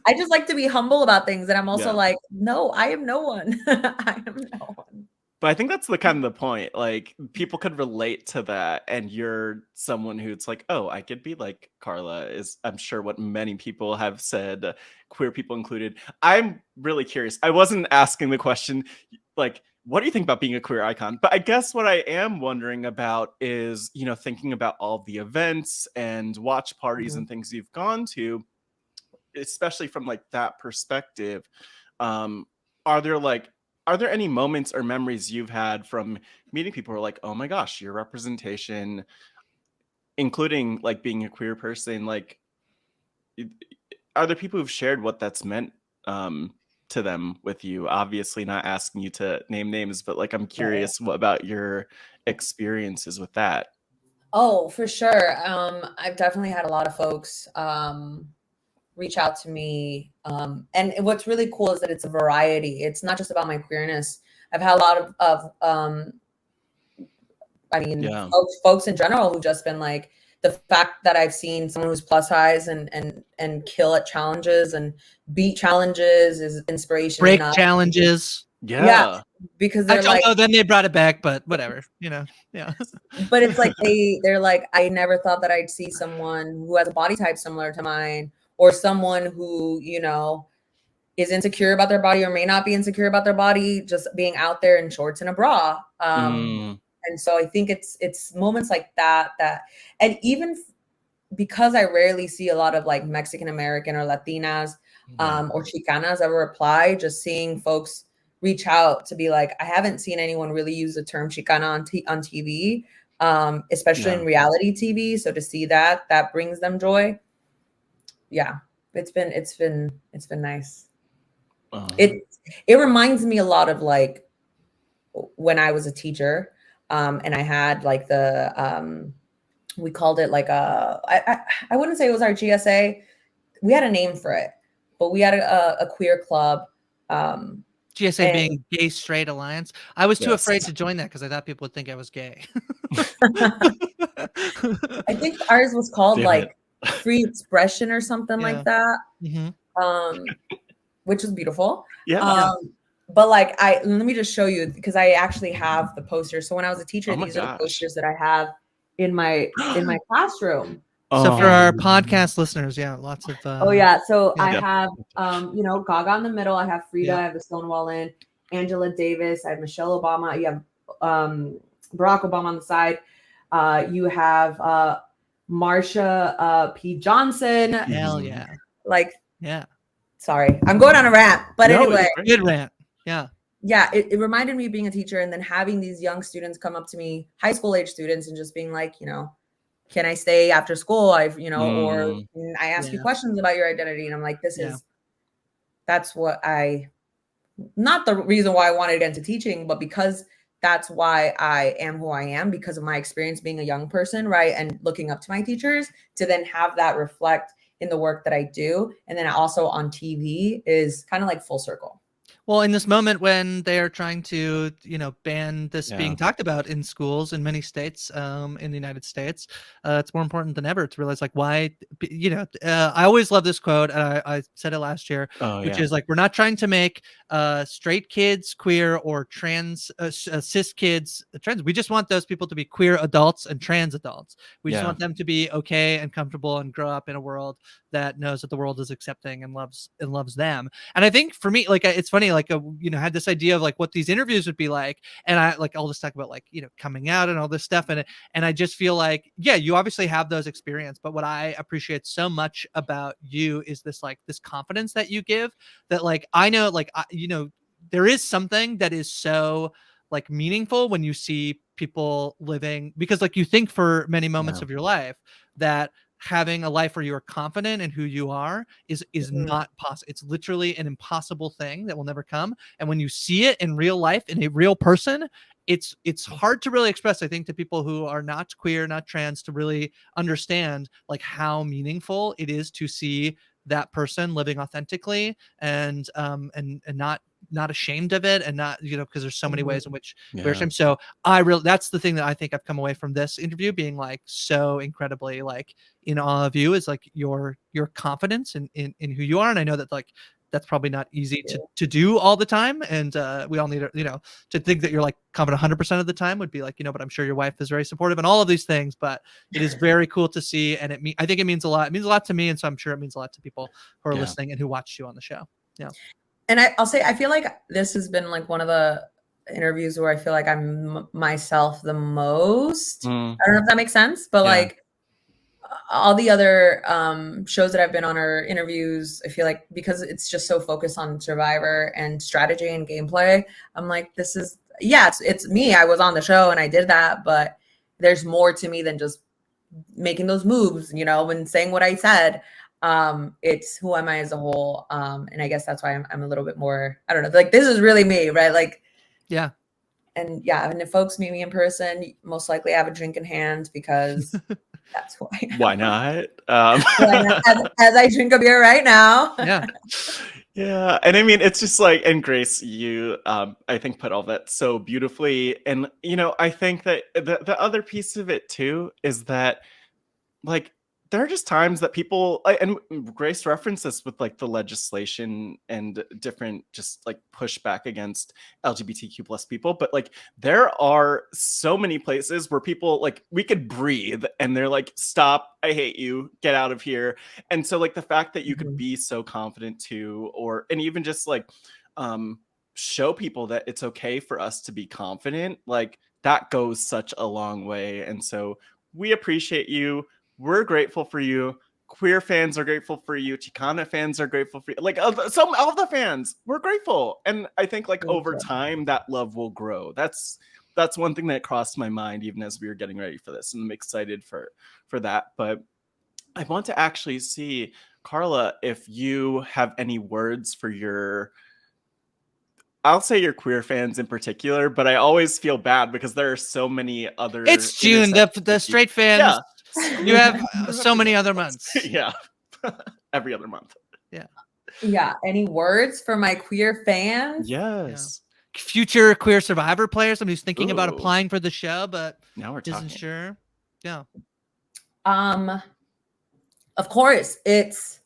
I just like to be humble about things, and I'm also like, no, I am no one. I am no one. But I think that's the kind of the point. Like, people could relate to that, and you're someone who's like, oh, I could be like Karla, is I'm sure what many people have said, queer people included. I'm really curious. I wasn't asking the question, like, what do you think about being a queer icon? But I guess what I am wondering about is, thinking about all the events and watch parties and things you've gone to, especially from like that perspective. Are there any moments or memories you've had from meeting people who are like, oh my gosh, your representation, including like being a queer person, like, are there people who've shared what that's meant to them with you? Obviously not asking you to name names, but like, I'm curious about your experiences with that. Oh, for sure. I've definitely had a lot of folks reach out to me. And what's really cool is that it's a variety. It's not just about my queerness. I've had a lot of folks in general who've just been like, the fact that I've seen someone who's plus size and kill at challenges and beat challenges is inspiration. Break challenges. Yeah. Because they're like, then they brought it back, but whatever, yeah. But it's like they're like, I never thought that I'd see someone who has a body type similar to mine, or someone who, is insecure about their body or may not be insecure about their body, just being out there in shorts and a bra. And so I think it's moments like that, and even because I rarely see a lot of like Mexican American or Latinas or Chicanas ever reply, just seeing folks reach out to be like, I haven't seen anyone really use the term Chicana on TV, especially in reality TV. So to see that brings them joy. Yeah, it's been nice. It reminds me a lot of like when I was a teacher, and I had like we called it like I wouldn't say it was our GSA. We had a name for it, but we had a queer club. GSA being Gay Straight Alliance. I was too afraid to join that because I thought people would think I was gay. I think ours was called Free Expression or something like that. Which is beautiful. But like let me just show you, because I actually have the posters. So when I was a teacher, these are the posters that I have in my classroom. So for our podcast listeners, lots of so I have Gaga in the middle, I have Frida, I have the Stonewall Inn, Angela Davis, I have Michelle Obama, you have Barack Obama on the side, you have Marsha P. Johnson. Hell yeah. Sorry, I'm going on a rant, but anyway. Good rant. Yeah, it reminded me of being a teacher, and then having these young students come up to me, high school age students, and just being like, can I stay after school? Or I ask you questions about your identity, and I'm like, that's what not the reason why I wanted to get into teaching, but because that's why I am who I am, because of my experience being a young person, right? And looking up to my teachers, to then have that reflect in the work that I do. And then also on TV is kind of like full circle. Well, in this moment when they are trying to, ban this being talked about in schools in many states in the United States, it's more important than ever to realize why, I always love this quote. And I said it last year, which is we're not trying to make straight kids queer or trans cis kids trans. We just want those people to be queer adults and trans adults. We just want them to be okay and comfortable and grow up in a world that knows that the world is accepting and loves them. And I think for me, it's funny, had this idea of what these interviews would be like, and I all this talk about coming out and all this stuff, and I just feel you obviously have those experiences, but what I appreciate so much about you is this this confidence that you give, that I know there is something that is so meaningful when you see people living, because you think for many moments of your life that having a life where you are confident in who you are is not possible. It's literally an impossible thing that will never come. And when you see it in real life, in a real person, it's hard to really express, I think, to people who are not queer, not trans, to really understand how meaningful it is to see that person living authentically and not ashamed of it, and not because there's so many ways in which we're ashamed. So that's the thing that I think I've come away from this interview being so incredibly in awe of you, is your confidence in who you are. And I know that that's probably not easy to do all the time, and we all need to think that you're confident 100% of the time would be but I'm sure your wife is very supportive and all of these things. But it is very cool to see, and I think it means a lot. It means a lot to me, and so I'm sure it means a lot to people who are listening and who watched you on the show. And I'll say, I feel like this has been one of the interviews where I feel like I'm myself the most. I don't know if that makes sense, but all the other shows that I've been on or interviews, I feel like because it's just so focused on Survivor and strategy and gameplay, I'm this is, it's me. I was on the show and I did that, but there's more to me than just making those moves, and saying what I said. It's who am I as a whole. And I guess that's why I'm a little bit more, I don't know, this is really me, right? And if folks meet me in person, most likely I have a drink in hand, because That's why. Why not? As I drink a beer right now. Yeah. Yeah. And I mean, it's just like, and Grace, you, I think put all that so beautifully. And, you know, I think that the other piece of it too is that, like, there are just times that people, and Grace referenced this with like the legislation and different just like pushback against LGBTQ plus people, but like there are so many places where people like we could breathe and they're like, stop, I hate you, get out of here. And so like the fact that you could be so confident too, or and even just like show people that it's okay for us to be confident, like that goes such a long way. And so we appreciate you. We're grateful for you. Queer fans are grateful for you. Chicana fans are grateful for you. Like some of the fans, we're grateful. And I think like over time that love will grow. That's one thing that crossed my mind even as we were getting ready for this. And I'm excited for that. But I want to actually see, Karla, if you have any words for I'll say your queer fans in particular, but I always feel bad because there are so many other. It's June. The straight fans. Yeah. You have so many other months. Yeah. Every other month. Yeah. Yeah. Any words for my queer fans? Yes. Yeah. Future queer Survivor players, somebody who's thinking about applying for the show, but now we're isn't sure. Yeah. Of course, it's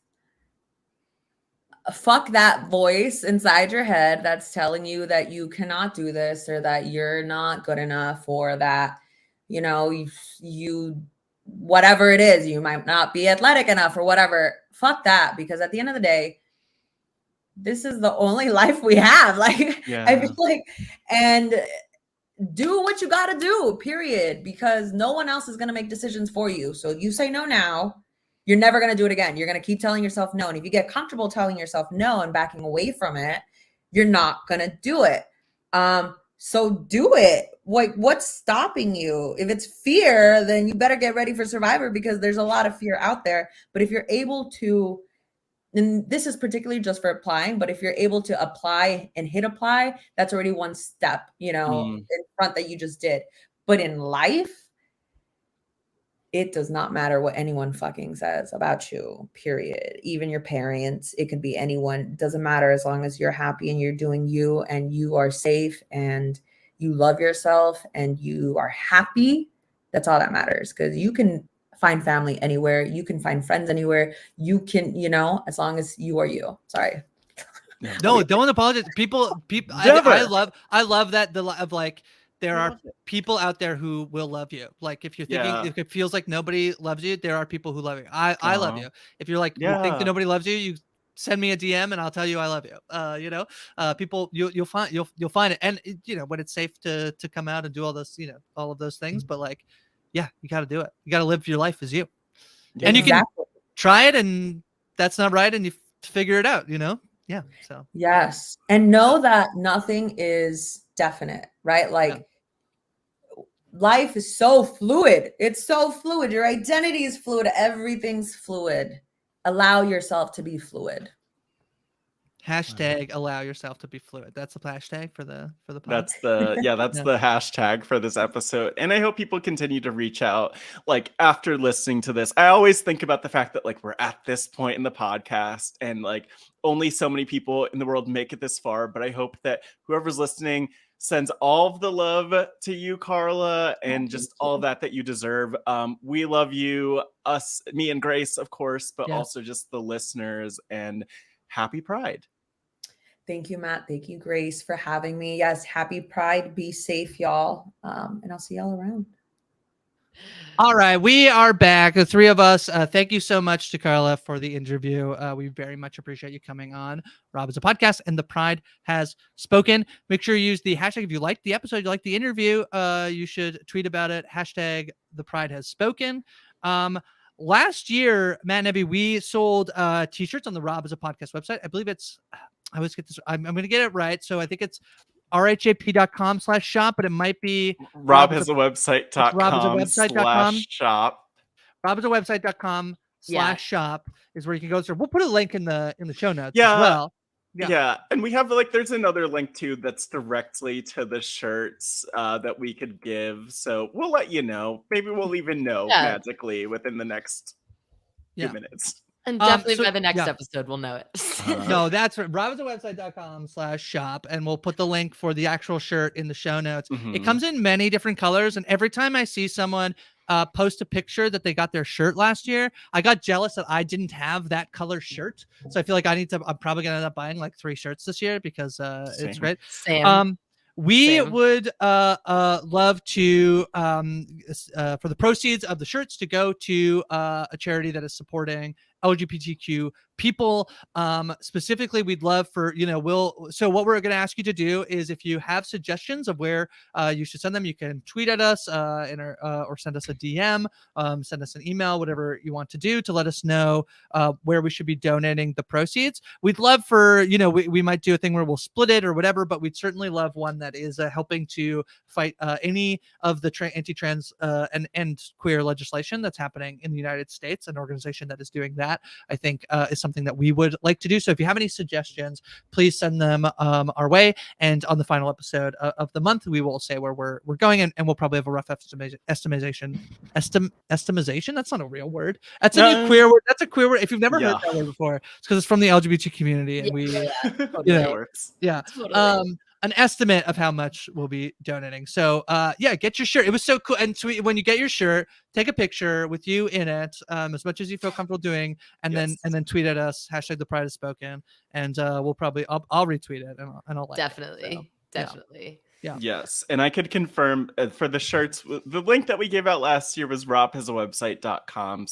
fuck that voice inside your head that's telling you that you cannot do this or that you're not good enough or that, you know, you whatever it is, you might not be athletic enough or whatever. Fuck that, because at the end of the day, this is the only life we have. Like, I feel like, and do what you got to do, period, because no one else is going to make decisions for you. So you say no now, you're never going to do it again. You're going to keep telling yourself no. And if you get comfortable telling yourself no and backing away from it, you're not going to do it. So do it. Like, what's stopping you? If it's fear, then you better get ready for Survivor, because there's a lot of fear out there. But if you're able to, and this is particularly just for applying, but if you're able to apply and hit apply, that's already one step, you know, in front that you just did. But in life, it does not matter what anyone fucking says about you, period. Even your parents, it could be anyone. It doesn't matter, as long as you're happy and you're doing you and you are safe and you love yourself and you are happy. That's all that matters, because you can find family anywhere. You can find friends anywhere. You can, you know, as long as you are you. Sorry. No, don't apologize. People. I love that of like, there are people out there who will love you. Like, if you're thinking, if it feels like nobody loves you, there are people who love you. I love you. If you're like, you think that nobody loves you, you send me a DM and I'll tell you I love you. You know, people, you'll find it. And you know, when it's safe to come out and do all this, you know, all of those things, but like, yeah, you got to do it. You got to live your life as you. And you can try it, and that's not right, and you figure it out, you know? Yeah. So yes. And know that nothing is definite, right? Like, life is so fluid. It's so fluid. Your identity is fluid. Everything's fluid. Allow yourself to be fluid. Hashtag allow yourself to be fluid. That's the hashtag for the pod. That's the the hashtag for this episode. And I hope people continue to reach out. Like, after listening to this, I always think about the fact that like we're at this point in the podcast and like only so many people in the world make it this far. But I hope that whoever's listening sends all of the love to you, Karla, and just all that you deserve. We love you, us, me and Grace, of course, but also just the listeners, and happy Pride. Thank you, Matt. Thank you, Grace, for having me. Yes, happy Pride. Be safe, y'all. And I'll see y'all around. All right, we are back, the three of us. Thank you so much to Karla for the interview. We very much appreciate you coming on. Rob is a podcast, and the Pride has spoken. Make sure you use the hashtag if you liked the episode, you liked the interview. You should tweet about it. Hashtag the Pride has spoken. Last year, Matt and Evvie, we sold t-shirts on the Rob is a podcast website. I believe it's, I always get this, I'm going to get it right. So I think it's RHAP.com/shop, but it might be Rob has a website.com/shop. RobHasAwebsite.com/shop is where you can go. So we'll put a link in the show notes as well. Yeah, and we have like there's another link too that's directly to the shirts that we could give. So we'll let you know. Maybe we'll even know magically within the next few minutes. And definitely by the next episode, we'll know it. No, that's right. RobbinsAWebsite.com/shop, and we'll put the link for the actual shirt in the show notes. It comes in many different colors, and every time I see someone post a picture that they got their shirt last year, I got jealous that I didn't have that color shirt. So I feel like I'm probably gonna end up buying like 3 shirts this year because it's great. We would love to for the proceeds of the shirts to go to a charity that is supporting LGBTQ people. Specifically, we'd love for, so what we're going to ask you to do is if you have suggestions of where you should send them, you can tweet at us or send us a DM, send us an email, whatever you want to do to let us know where we should be donating the proceeds. We'd love for, we might do a thing where we'll split it or whatever, but we'd certainly love one that is helping to fight any of the anti-trans and queer legislation that's happening in the United States. An organization that is doing that, I think, is something that we would like to do. So if you have any suggestions, please send them our way. And on the final episode of the month, we will say where we're going, and we'll probably have a rough estimation. That's not a real word. That's a new queer word. That's a queer word. If you've never heard that word before, it's because it's from the LGBT community, and works. Totally. An estimate of how much we'll be donating. So get your shirt. It was so cool. And when you get your shirt, take a picture with you in it, as much as you feel comfortable doing, and then tweet at us, #the Pride is spoken, and we'll probably I'll retweet it and I'll like definitely. Yeah. Yes, and I could confirm for the shirts, the link that we gave out last year was robhasawebsite.com/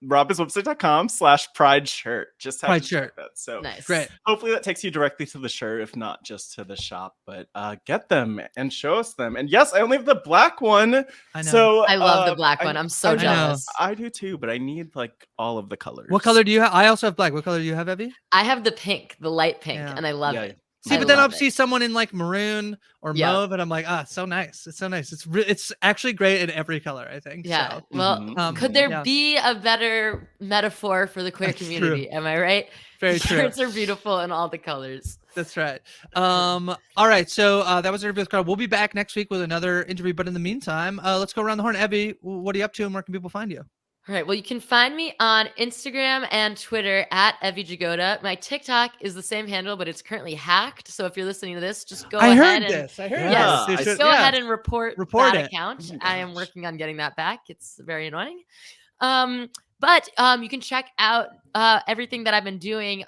robhasawebsite.com/pride shirt. Just have to check that. So nice. Great. Hopefully that takes you directly to the shirt, if not just to the shop. But get them and show us them. And yes, I only have the black one. I know. So I love the black one. I'm so jealous. I do too, but I need like all of the colors. What color do you have? I also have black. What color do you have, Evvie? I have the pink, the light pink, and I love it. See, but then I'll see someone in like maroon or mauve, and I'm like, so nice. It's so nice. It's actually great in every color, I think. Yeah. So, well, could there be a better metaphor for the queer community? True. Am I right? Very true. Shirts are beautiful in all the colors. That's right. All right. So that was our interview with Carla. We'll be back next week with another interview. But in the meantime, let's go around the horn. Evvie, what are you up to, and where can people find you? All right. Well, you can find me on Instagram and Twitter at Evvie Jagoda. My TikTok is the same handle, but it's currently hacked. So if you're listeing to this, just go ahead. I heard this. Yes, go ahead and report that account. Oh I am working on getting that back. It's very annoying. But you can check out everything that I've been doing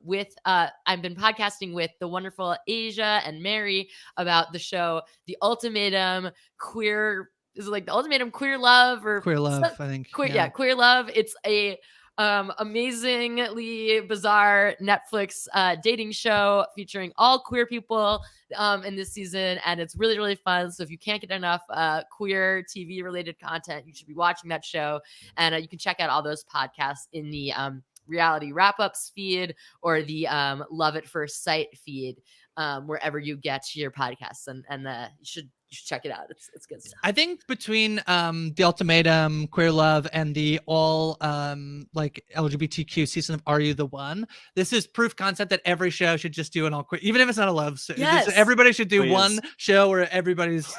with I've been podcasting with the wonderful Asia and Mary about the show The Ultimatum Queer. Is it like The Ultimatum Queer Love or Queer Love? I think. Queer Love. It's a amazingly bizarre Netflix dating show featuring all queer people in this season, and it's really, really fun. So if you can't get enough queer TV related content, you should be watching that show. And you can check out all those podcasts in the reality wrap-ups feed or the Love at First Sight feed, wherever you get your podcasts, and you should check it out. It's good stuff. I think between The Ultimatum, Queer Love, and the all like LGBTQ season of Are You the One, this is proof concept that every show should just do an all queer, even if it's not a love. Yes. Everybody should do one show where everybody's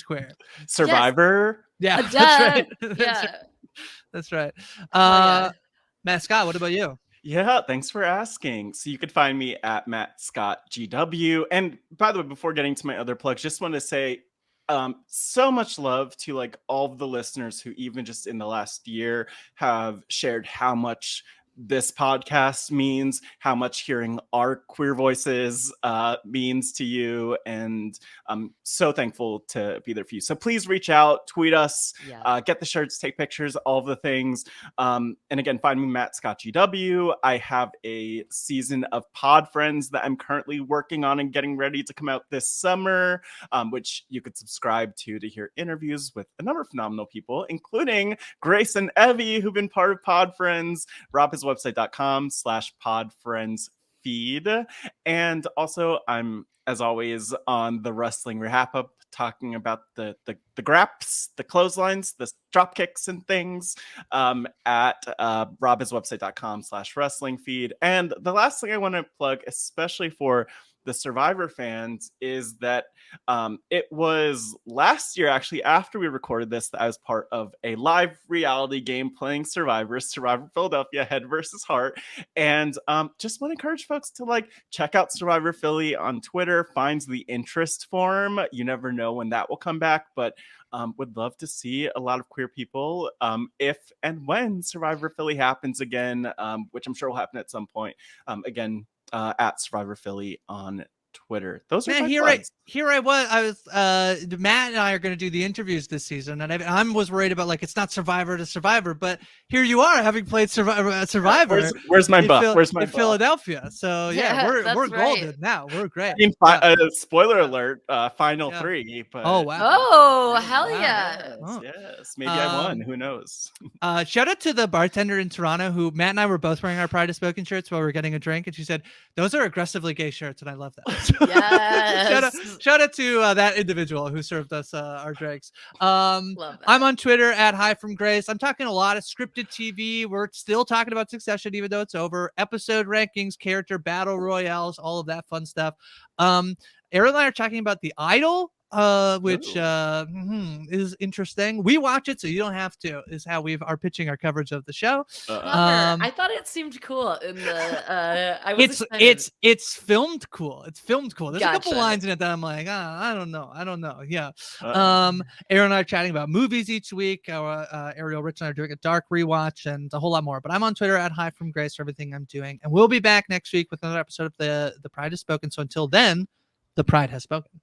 queer. Survivor. Yes. Yeah, that's right. That's right. Matt Scott, what about you? Yeah, thanks for asking. So you could find me at Matt Scott GW. And by the way, before getting to my other plugs, just want to say so much love to like all of the listeners who even just in the last year have shared how much this podcast means, how much hearing our queer voices means to you. And I'm so thankful to be there for you. So please reach out, tweet us, get the shirts, take pictures, all the things. And again, find me Matt Scott GW. I have a season of Pod Friends that I'm currently working on and getting ready to come out this summer, which you could subscribe to hear interviews with a number of phenomenal people, including Grace and Evvie, who've been part of Pod Friends. robhasawebsite.com/podfriendsfeed. And also I'm, as always, on the Wrestling RHAP talking about the graps, the clotheslines, the drop kicks and things at robhaswebsite.com/wrestling feed. And the last thing I want to plug, especially for the Survivor fans, is that it was last year, actually, after we recorded this, that I was part of a live reality game playing Survivor Philadelphia, Head versus Heart. And just want to encourage folks to like check out Survivor Philly on Twitter, find the interest form. You never know when that will come back, but would love to see a lot of queer people if and when Survivor Philly happens again, which I'm sure will happen at some point. Again, at Survivor Philly on Twitter. Those are my plugs. I was Matt and I are going to do the interviews this season, and I was worried about like it's not Survivor to Survivor, but here you are having played Survivor. Where's my buff? Where's my buff? Philadelphia. So yeah, we're golden now. We're great. Spoiler alert, final 3. But oh wow! Oh hell yeah! Yes, maybe I won. Who knows? Shout out to the bartender in Toronto who Matt and I were both wearing our Pride of Spoken shirts while we were getting a drink, and she said those are aggressively gay shirts, and I love that. Yes. Shout out to that individual who served us our drinks. I'm on Twitter at Hi From Grace. I'm talking a lot of scripted TV. We're still talking about Succession, even though it's over. Episode rankings, character battle royales, all of that fun stuff. Aaron and I are talking about The Idol, which is interesting. We watch it, so you don't have to. Is how we are pitching our coverage of the show. I thought it seemed cool in the. It's filmed cool. It's filmed cool. There's a couple lines in it that I'm like, I don't know. Yeah. Aaron and I are chatting about movies each week. Ariel, Rich, and I are doing a dark rewatch and a whole lot more. But I'm on Twitter at Hi From Grace for everything I'm doing, and we'll be back next week with another episode of the Pride Has Spoken. So until then, the Pride has spoken.